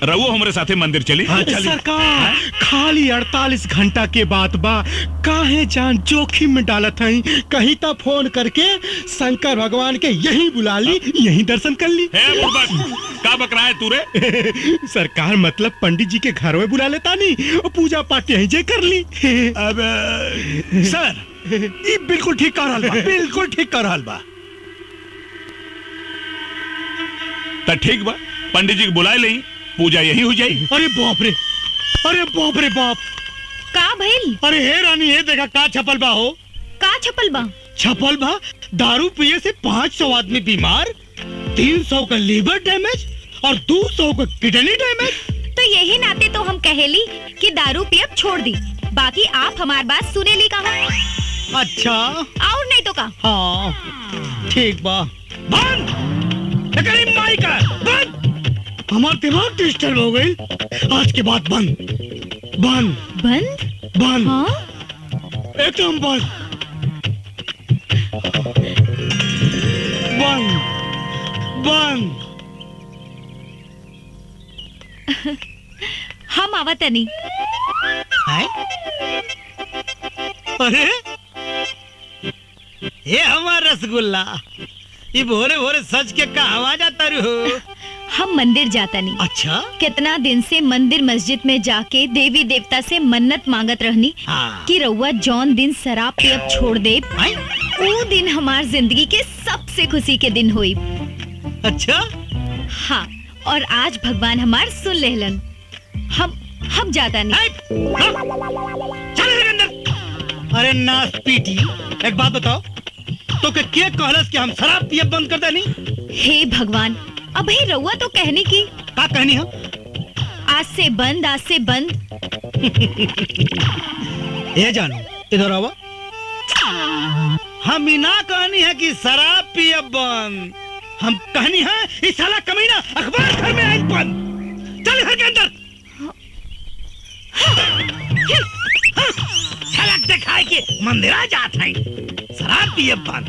रहुओ हमारे साथे मंदिर चली। सरकार खाली 48 घंटा के बाद बा काहे जान जोखिम में डालत हई। कहीं तो फोन करके शंकर भगवान के यही बुला ली, यही दर्शन कर ली। का बकरा है तू रे? सरकार मतलब पंडित जी के घर में बुला लेता नहीं और पूजा पाठ यहीं जे कर ली। अब सर ये बिल्कुल ठीक कर रहल बा, बिल्कुल ठीक कर रहल बा। तो ठीक बा, पंडित जी को बुलाए ले, पूजा यही हो जाई। अरे बाप रे, अरे बाप रे बाप। का भइल? अरे हे रानी, ये देखा का छपल बा हो। का छपल बा? छपल बा दारू पिए से 500 आदमी बीमार, 300 का लीवर डैमेज और 200 का किडनी डैमेज। तो यही नाते तो हम कहेली कि दारू पियब छोड़ दी, बाकी आप हमार बात सुने ली कहा। अच्छा और नहीं तो का। हाँ ठीक बा। बंद माई का बंद। हमार दिमाग डिस्टर्ब हो गई। आज के बाद बंद बंद बंद बंद। हाँ? एकदम बंद बंद बंद। हम आवतनी। अरे ये हमारा रसगुल्ला, ये भोरे भोरे सच के कहा जाता हो। हम मंदिर जाता नहीं। अच्छा? कितना दिन से मंदिर मस्जिद में जाके देवी देवता से मन्नत मांगत रहनी कि रउआ जौन दिन शराब पियब छोड़ दे, वो दिन हमार जिंदगी के सबसे खुशी के दिन हुई। अच्छा? हाँ, और आज भगवान हमार सुन लेहलन। हम जाता नहीं। चल अंदर। अरे नास पीटी, एक बात बताओ, तो के कहलस कि हम शराब पियब बंद कर देनी? हे भगवान, अब ही रउआ तो कहनी की। का कहनी है? आज से बंद, आज से बंद। ये जानो, इधर आओ। हम ना कहनी है कि शराब पियब बंद, हम कहनी है इस साला कमीना अखबार घर में आई बंद। चल घर के अंदर। झलक दिखाए के मंदिरा जात है, शराब पियब बंद।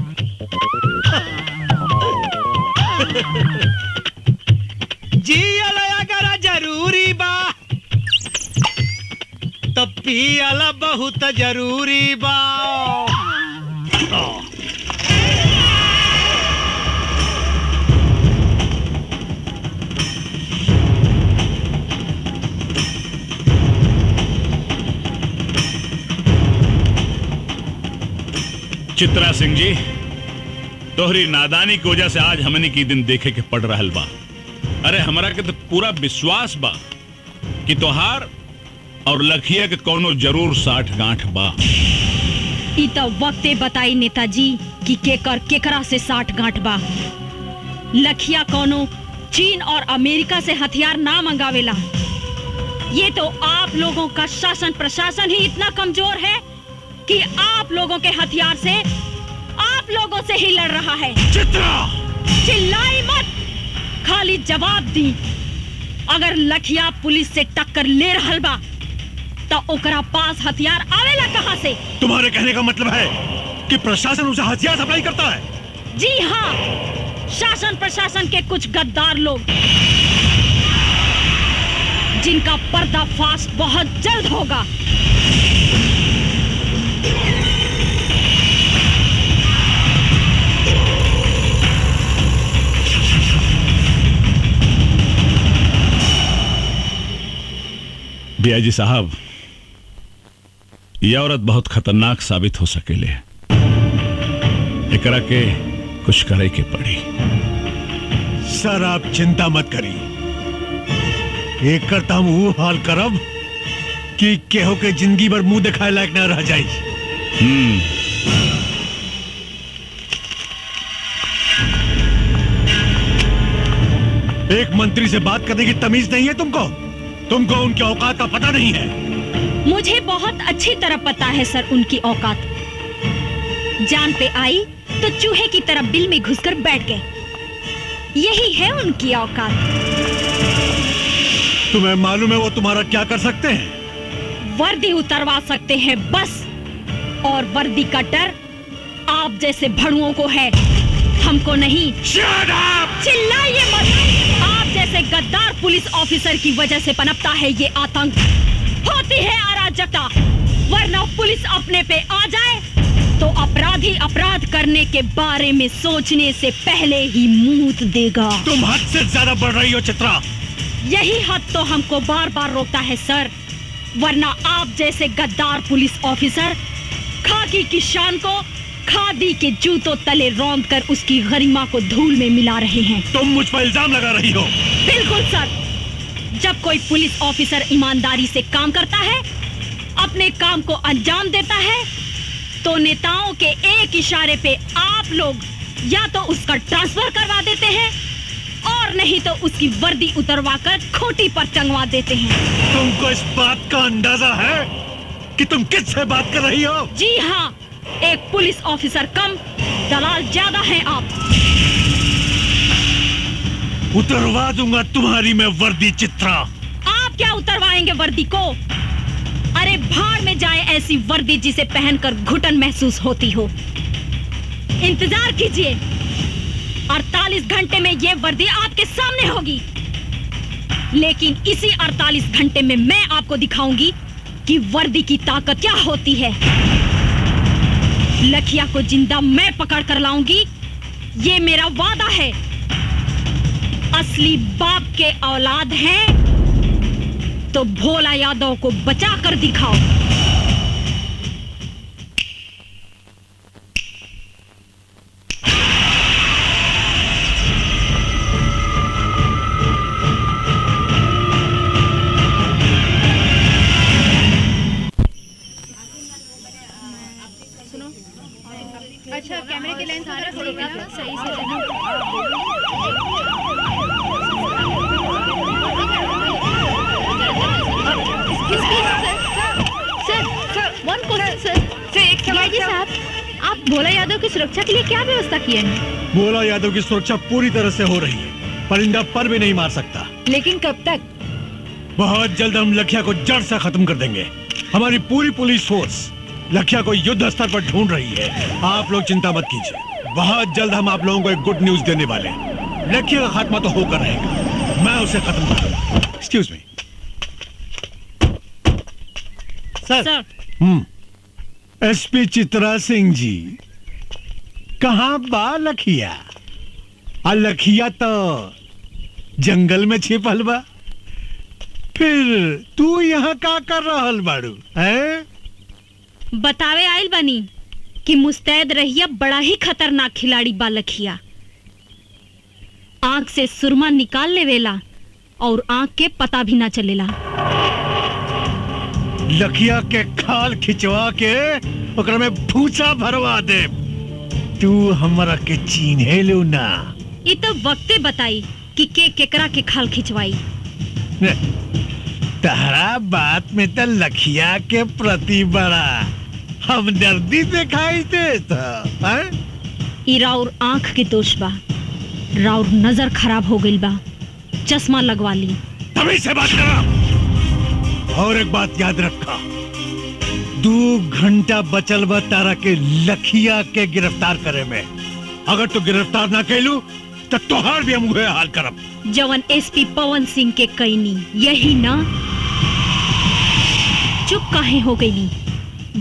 जियल अगर जरूरी बा तो पियल बहुत जरूरी बा। चित्रा सिंह जी, तोहरी नादानी की वजह से आज हमने की दिन देखे के पड़ रहल बा। अरे हमरा के तो पूरा विश्वास बा कि तोहार और लखिया के कोनो जरूर 60 गांठ बा। ई तो वक्ते बताई नेताजी कि केकर केकरा से 60 गांठ बा। लखिया कोनो चीन और अमेरिका से हथियार ना मंगावेला। ये तो आप लोगों का शासन प्रशासन ही इतना कमजोर है कि आप लोगों के हथियार से आप लोगों से ही लड़ रहा है। चित्रा! चिल्लाई मत, खाली जवाब दी। अगर लखिया पुलिस से टक्कर ले रहल बा तो ओकरा पास हथियार आवेला कहां से? तुम्हारे कहने का मतलब है कि प्रशासन उसे हथियार सप्लाई करता है? जी हाँ, शासन प्रशासन के कुछ गद्दार लोग जिनका पर्दाफाश बहुत जल्द होगा। बियाजी साहब, यह औरत बहुत खतरनाक साबित हो सकेले। एकरा के कुछ करे के पड़ी। सर आप चिंता मत करी, एक करता हम वो हाल करब कि केहो के जिंदगी भर मुंह दिखाए लायक न रह जाए। एक मंत्री से बात करने की तमीज नहीं है तुमको उनके औकात का पता नहीं है। मुझे बहुत अच्छी तरह पता है सर उनकी औकात। जान पे आई तो चूहे की तरह बिल में घुसकर बैठ गए। यही है उनकी औकात। तुम्हें मालूम है वो तुम्हारा क्या कर सकते हैं? वर्दी उतरवा सकते हैं बस, और वर्दी का डर आप जैसे भड़ुओं को है, हमको नहीं। Shut up! चिल्लाइए मत। आप जैसे जैसे गद्दार पुलिस ऑफिसर की वजह से पनपता है ये आतंक, होती है अराजकता। वरना पुलिस अपने पे आ जाए तो अपराधी अपराध करने के बारे में सोचने से पहले ही मुंह देगा। तुम हद से ज्यादा बढ़ रही हो चित्रा। यही हद तो हमको बार बार रोकता है सर, वरना आप जैसे गद्दार पुलिस ऑफिसर खाकी की शान को खादी के जूतों तले रौंद कर उसकी गरिमा को धूल में मिला रहे हैं। तुम मुझ पर इल्जाम लगा रही हो। बिल्कुल सर, जब कोई पुलिस ऑफिसर ईमानदारी से काम करता है, अपने काम को अंजाम देता है, तो नेताओं के एक इशारे पे आप लोग या तो उसका ट्रांसफर करवा देते हैं और नहीं तो उसकी वर्दी उतरवाकर खोटी पर टंगवा देते हैं। तुमको इस बात का अंदाजा है कि तुम किससे बात कर रही हो? जी हाँ, एक पुलिस ऑफिसर कम, दलाल ज्यादा हैं आप। उतरवा दूंगा तुम्हारी मैं वर्दी चित्रा। आप क्या उतरवाएंगे वर्दी को? अरे भाड़ में जाए ऐसी वर्दी जिसे पहनकर घुटन महसूस होती हो। इंतजार कीजिए, 48 घंटे में ये वर्दी आपके सामने होगी। लेकिन इसी 48 घंटे में मैं आपको दिखाऊंगी कि वर्दी की ताकत क्या होती है। लखिया को जिंदा मैं पकड़ कर लाऊंगी, ये मेरा वादा है। असली बाप के औलाद हैं तो भोला यादव को बचा कर दिखाओ। अच्छा, कैमरे की लेंस सारा सही से साहब, आप भोला यादव की सुरक्षा के लिए क्या व्यवस्था किए हैं? भोला यादव की सुरक्षा पूरी तरह से हो रही है। परिंदा पर भी नहीं मार सकता। लेकिन कब तक? बहुत जल्द हम लखिया को जड़ से खत्म कर देंगे। हमारी पूरी पुलिस फोर्स लखिया को युद्ध स्तर पर ढूंढ रही है। आप लोग चिंता मत कीजिए, बहुत जल्द हम आप लोगों को एक गुड न्यूज देने वाले हैं। लखिया का खात्मा तो होकर रहेगा, मैं उसे खत्म कर दूंगा। एक्सक्यूज मी सर। एसपी चित्रा सिंह जी, कहाँ बा लखिया? लखिया तो जंगल में छिपल बा, फिर तू यहाँ का कर रहल बाड़ू है? बतावे आइल बनी कि मुस्तैद रहिया, बड़ा ही खतरनाक खिलाड़ी बा लखिया। आंख से सुरमा निकाल लेवेला और आंख के पता भी ना चलेला। लखिया के खाल खिंचवा के ओकरा में भूसा भरवा दे। तू हमरा के चीन्हे लो ना। ये तो वक्ते बताई कि केकरा के खाल खिंचवाई। तहरा बात में तो लखिया के प्रति बड़ा हमदर्दी दिखाई देता है। ई राउर आंख के दोष बा, राउर नजर खराब हो गई बा, चश्मा लगवा ली। तभी से बात करा। और एक बात याद रखा, 2 घंटा बचल बा तारा के लखिया के गिरफ्तार करे में। अगर तू गिरफ्तार ना कैलू तो तोहार भी हम हुए हाल करब। जवन एसपी पवन सिंह के कैनी यही ना? चुप काहे हो गई नी?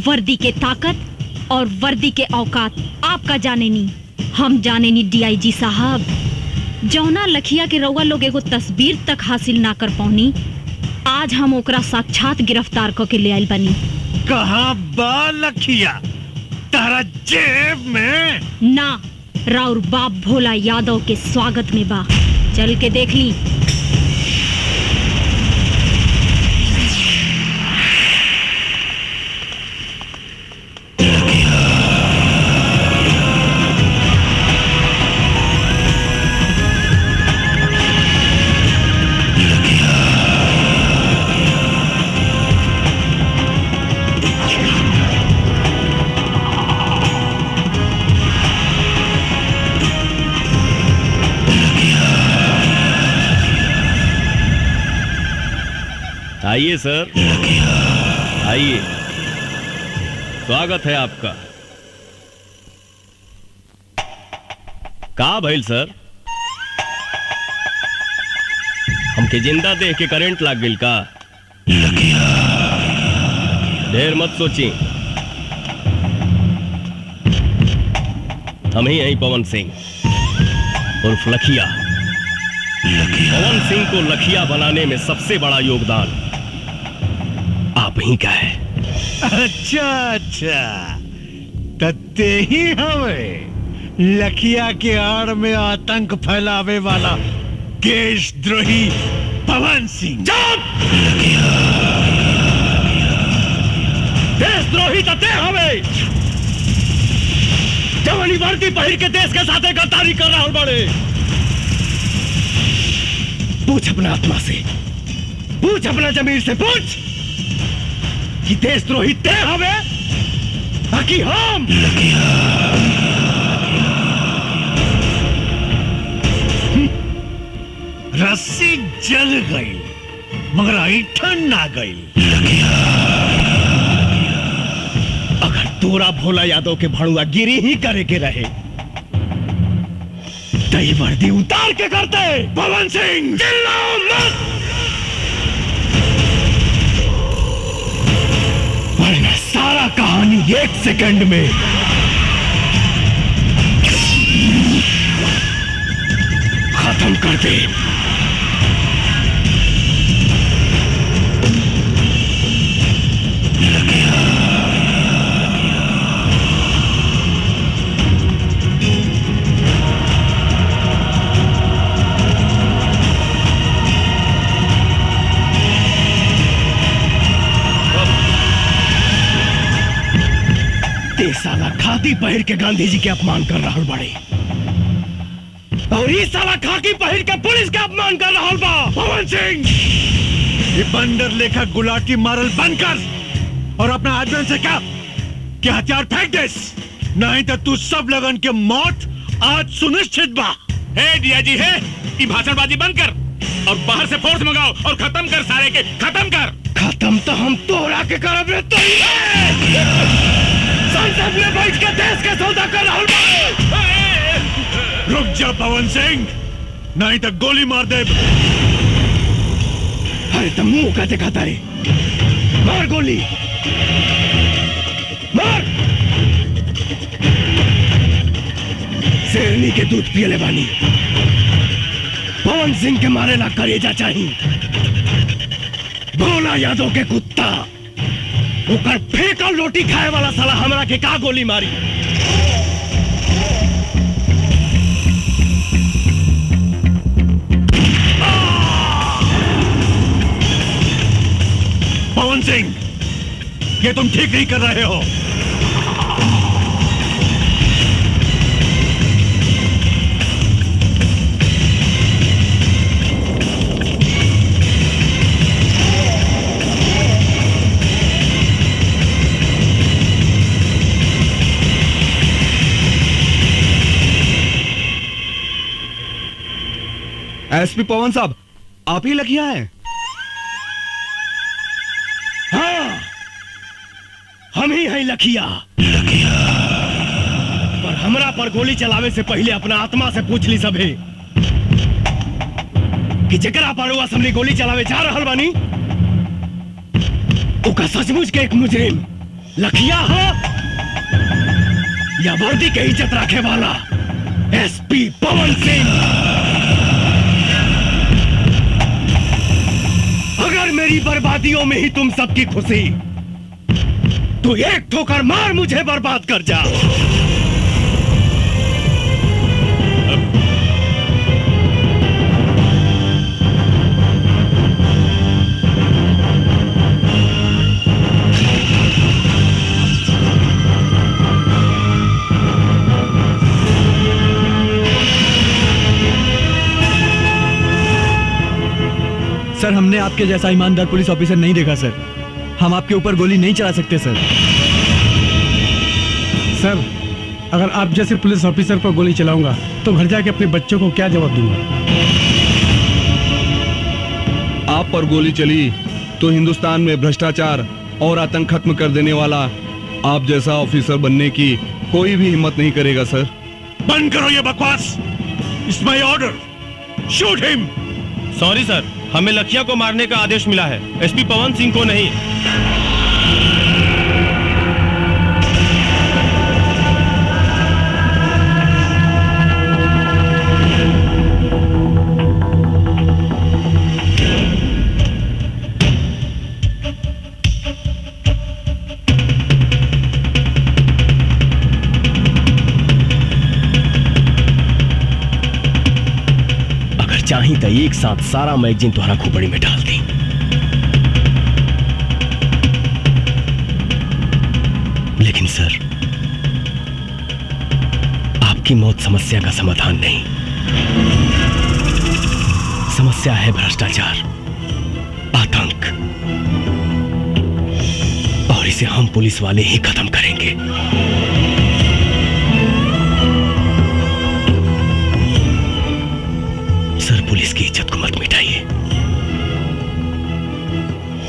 वर्दी के ताकत और वर्दी के औकात आपका जाने नी, हम जाने नी। डीआईजी साहब, जौना लखिया के रउआ लोग एगो तस्वीर तक हासिल ना कर पौनी, आज हम ओकरा साक्षात गिरफ्तार करके ले आइल बनी। कहाँ बा लखिया? तारा जेब में ना, राउर बाप भोला यादव के स्वागत में बा। चल के देख ली। आइए सर, आइए, स्वागत है आपका। का भइल सर? हमके जिंदा देख के करंट लाग गिल का? ढेर मत सोची, हम ही हैं पवन सिंह उर्फ लखिया। पवन सिंह को लखिया बनाने में सबसे बड़ा योगदान आप ही का है। अच्छा अच्छा, तत्ते ही हमें लखिया के आड़ में आतंक फैलावे वाला देशद्रोही पवन सिंह। देशद्रोही तते हमें जवानी वर्दी पहिर के देश के साथ गद्दारी कर रहा बड़े। पूछ अपना आत्मा से, पूछ अपना जमीर से, पूछ कि देशद्रोही ते हमें बाकी हम। रस्सी जल गई मगर ऐठन ना गई। अगर तोरा भोला यादव के भड़ुआ गिरी ही करे के रहे तई वर्दी उतार के करते। पवन सिंह चिल्लाओ मत, वरना सारा कहानी 1 सेकंड में खत्म कर दे। साला खाकी पहिर के गांधी जी के अपमान कर रहा बड़े, और ये साला खाकी पहिर के पुलिस के अपमान कर रहा बा। पवन सिंह, ये बंदर लेखा गुलाटी मारल बंद कर और अपना आदमी से क्या कि हथियार फेंक दे, नहीं तो तू सब लगन के मौत आज सुनिश्चित बा। हे डीआईजी, है ये भाषणबाजी बंद कर और बाहर से फोर्स मंगाओ और खत्म कर सारे के, खत्म कर। खत्म तो हम तोड़ा के करब रे। तो संसद में बैठ के देश के सौदा कर रहा हूं। रुक जा पवन सिंह, नहीं तो गोली मार दे। अरे तुम मुंह का दिखाता है, मार गोली मार। शेरनी के दूध पियले बानी, पवन सिंह के मारे ला करेजा चाहिए। भोला यादव के कुत्ता उकर फेंकल रोटी खाए वाला साला हमरा के का गोली मारी। पवन सिंह, ये तुम ठीक नहीं कर रहे हो। एसपी पवन साहब, आप ही लखिया हैं? हाँ, हम ही हैं लखिया। पर हमरा पर गोली चलावे से पहले अपना आत्मा से पूछ ली सभे कि जकरा पर वो असम्बली गोली चलावे जा रहल बानी ओका सचमुच के एक मुजरिम लखिया हो या वर्दी के इज्जत रखे वाला एसपी पवन सिंह। अगर मेरी बर्बादियों में ही तुम सबकी खुशी, तो एक ठोकर मार मुझे बर्बाद कर जा। सर, हमने आपके जैसा ईमानदार पुलिस ऑफिसर नहीं देखा सर। हम आपके ऊपर गोली नहीं चला सकते सर। सर, अगर आप जैसे पुलिस ऑफिसर पर गोली चलाऊंगा तो घर जाके अपने बच्चों को क्या जवाब दूंगा? आप पर गोली चली तो हिंदुस्तान में भ्रष्टाचार और आतंक खत्म कर देने वाला आप जैसा ऑफिसर बनने की कोई भी हिम्मत नहीं करेगा सर। बंद करो ये बकवास। It's my order, shoot him. Sorry sir, हमें लखिया को मारने का आदेश मिला है, एसपी पवन सिंह को नहीं। चाही तो एक साथ सारा मैगजीन तुम्हारा खोपड़ी में डाल दी। लेकिन सर, आपकी मौत समस्या का समाधान नहीं। समस्या है भ्रष्टाचार, आतंक, और इसे हम पुलिस वाले ही खत्म करेंगे। सर, पुलिस की इज्जत को मत मिटाइए,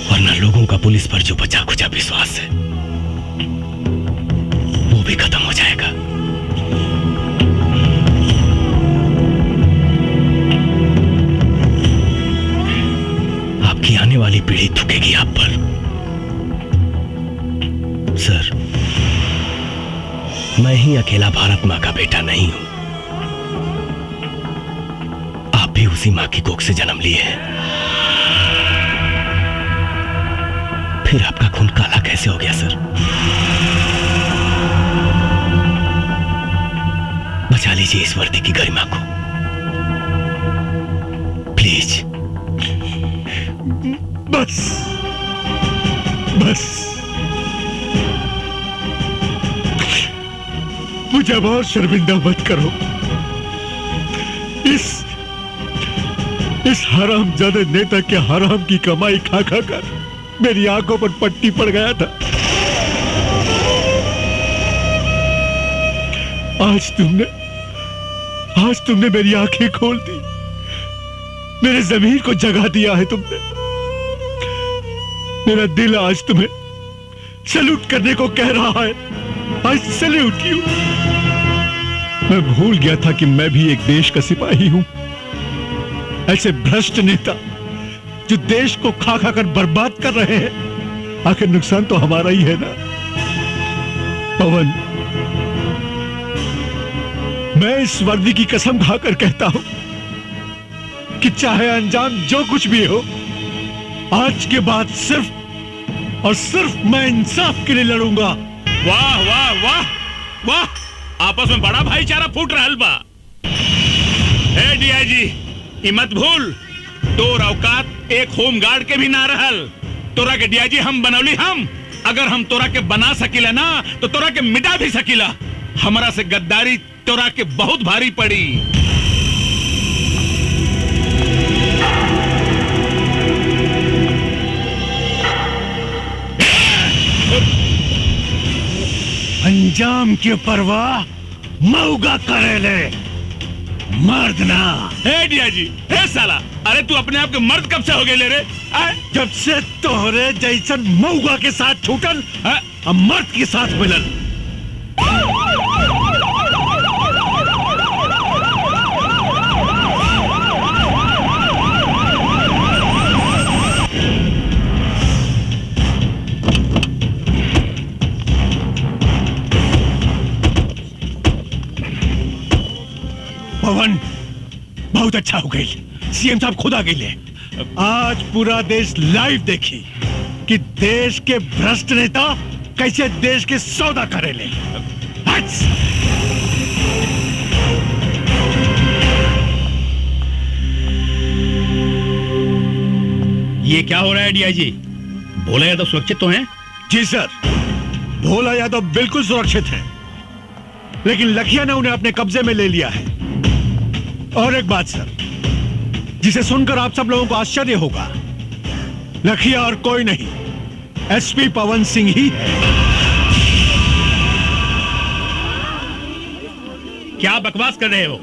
वरना लोगों का पुलिस पर जो बचा खुचा विश्वास है वो भी खत्म हो जाएगा। आपकी आने वाली पीढ़ी थूकेगी आप पर। सर, मैं ही अकेला भारत मां का बेटा नहीं हूं, भी उसी मां की कोख से जन्म लिए हैं। फिर आपका खून काला कैसे हो गया सर? बचा लीजिए इस वर्दी की गरिमा को, प्लीज। बस बस, मुझे अब और शर्मिंदा मत करो। इस हरामजादे नेता के हराम की कमाई खा खा कर मेरी आंखों पर पट्टी पड़ गया था। आज तुमने मेरी आंखें खोल दी, मेरे ज़मीर को जगा दिया है तुमने। मेरा दिल आज तुम्हें सैल्यूट करने को कह रहा है। आज सैल्यूट यू। मैं भूल गया था कि मैं भी एक देश का सिपाही हूं। ऐसे भ्रष्ट नेता जो देश को खा खा कर बर्बाद कर रहे हैं, आखिर नुकसान तो हमारा ही है ना। पवन, मैं इस वर्दी की कसम खाकर कहता हूं कि चाहे अंजाम जो कुछ भी हो, आज के बाद सिर्फ और सिर्फ मैं इंसाफ के लिए लड़ूंगा। वाह वाह वाह वाह, आपस में बड़ा भाईचारा फूट रहा बा। ए डीआईजी, मत भूल, तोर औकात एक होम गार्ड के भी ना रहल। तोरा के डीआईजी हम बनौली हम। अगर हम तोरा के बना सकीला ना तो तोरा के मिटा भी सकीला। हमारा से गद्दारी तोरा के बहुत भारी पड़ी। अंजाम की परवाह मऊगा करेले, मर्द ना। डीआईजी, साला, अरे तू अपने आप के मर्द कब से हो गए ले रे? जब से तोहरे जैसन मऊगा के साथ छूटल, अब मर्द के साथ मिलल। पवन, बहुत अच्छा हो गई। सीएम साहब खुद आ गए। आज पूरा देश लाइव देखी कि देश के भ्रष्ट नेता कैसे देश के सौदा करेले। ये क्या हो रहा है डीआईजी? भोला यादव सुरक्षित तो हैं? जी सर, भोला यादव बिल्कुल सुरक्षित है, लेकिन लखिया ने उन्हें अपने कब्जे में ले लिया है। और एक बात सर, जिसे सुनकर आप सब लोगों को आश्चर्य होगा, लखिया और कोई नहीं, एसपी पवन सिंह ही है। क्या बकवास कर रहे हो?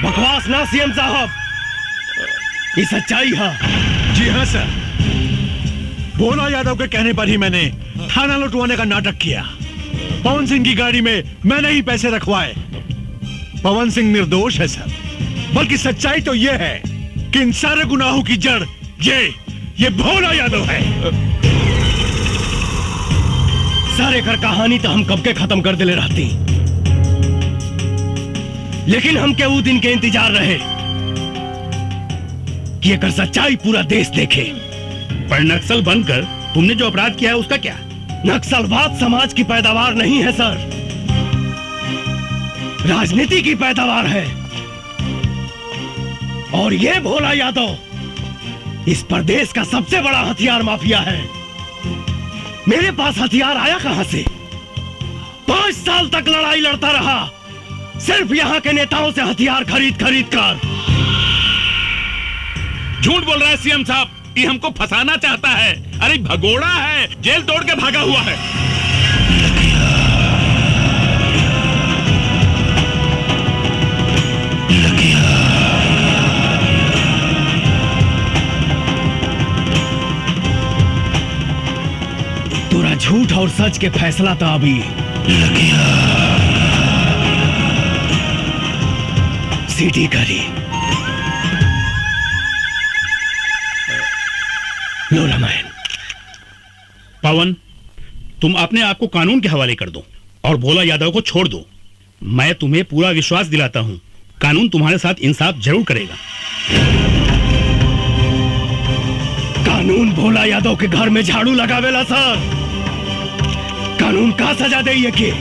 बकवास ना सीएम साहब, ये सच्चाई है। जी हाँ सर, भोला यादव के कहने पर ही मैंने थाना लुटवाने का नाटक किया। पवन सिंह की गाड़ी में मैंने ही पैसे रखवाए। पवन सिंह निर्दोष है सर, बल्कि सच्चाई तो यह है कि इन सारे गुनाहों की जड़ ये भोला यादव है। सारे घर कहानी तो हम कब के खत्म कर दिले रहती, लेकिन हम के वो दिन के इंतजार रहे कि अगर सच्चाई पूरा देश देखे। पर नक्सल बनकर तुमने जो अपराध किया है उसका क्या? नक्सलवाद समाज की पैदावार नहीं है सर, राजनीति की पैदावार है। और ये भोला यादव इस प्रदेश का सबसे बड़ा हथियार माफिया है। मेरे पास हथियार आया कहां से? 5 साल तक लड़ाई लड़ता रहा, सिर्फ यहां के नेताओं से हथियार खरीद कर। झूठ बोल रहा है सीएम साहब, ये हमको फंसाना चाहता है। अरे भगोड़ा है, जेल तोड़ के भागा हुआ है। तोरा झूठ और सच के फैसला था अभी। सीटी करी लो रामायण। पवन, तुम अपने आप को कानून के हवाले कर दो और भोला यादव को छोड़ दो। मैं तुम्हें पूरा विश्वास दिलाता हूं, कानून तुम्हारे साथ इंसाफ जरूर करेगा। कानून भोला यादव के घर में झाड़ू लगावेला सर। कानून का सजा दे ये कि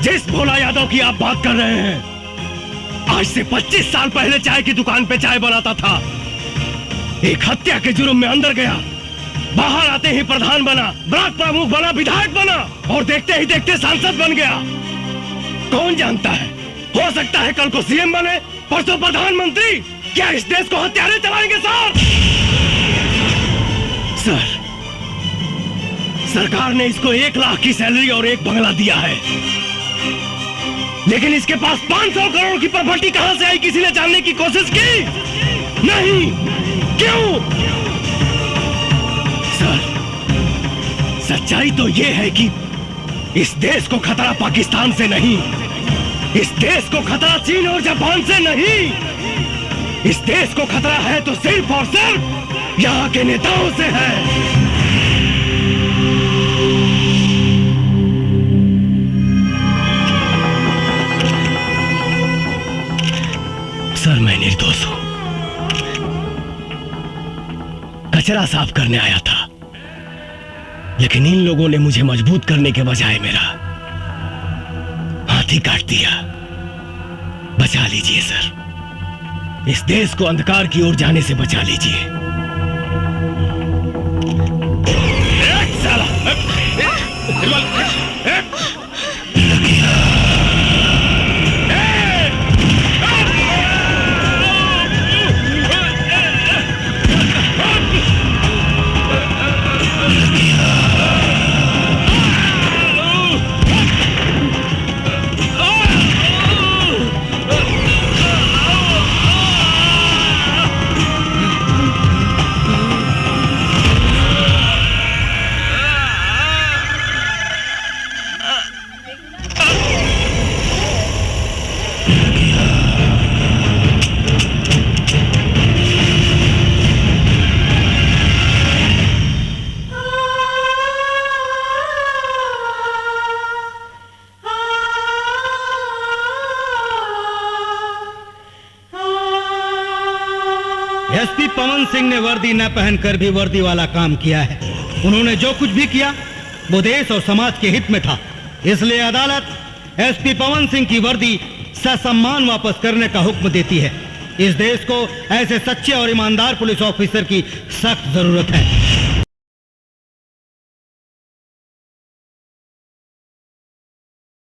जिस भोला यादव की आप बात कर रहे हैं, आज से 25 साल पहले चाय की दुकान पे चाय बनाता था। एक हत्या के जुर्म में अंदर गया, बाहर आते ही प्रधान बना, ब्लॉक प्रमुख बना, विधायक बना और देखते ही देखते सांसद बन गया। कौन जानता है, हो सकता है कल को सीएम बने, परसों प्रधानमंत्री। क्या इस देश को हत्यारे चलाएंगे सर? सरकार ने इसको 1 लाख की सैलरी और 1 बंगला दिया है, लेकिन इसके पास 500 करोड़ की प्रॉपर्टी कहां से आई, किसी ने जानने की कोशिश की? नहीं। क्यों? सर, सच्चाई तो यह है कि इस देश को खतरा पाकिस्तान से नहीं, इस देश को खतरा चीन और जापान से नहीं, इस देश को खतरा है तो सिर्फ और सिर्फ यहाँ के नेताओं से है। सर, मैं निर्दोष हूं, कचरा साफ करने आया था, लेकिन इन लोगों ने मुझे मजबूत करने के बजाय मेरा हाथ ही काट दिया। बचा लीजिए सर, इस देश को अंधकार की ओर जाने से बचा लीजिए। एसपी पवन सिंह ने वर्दी न पहनकर भी वर्दी वाला काम किया है। उन्होंने जो कुछ भी किया वो देश और समाज के हित में था। इसलिए अदालत एसपी पवन सिंह की वर्दी ससम्मान वापस करने का हुक्म देती है। इस देश को ऐसे सच्चे और ईमानदार पुलिस ऑफिसर की सख्त जरूरत है।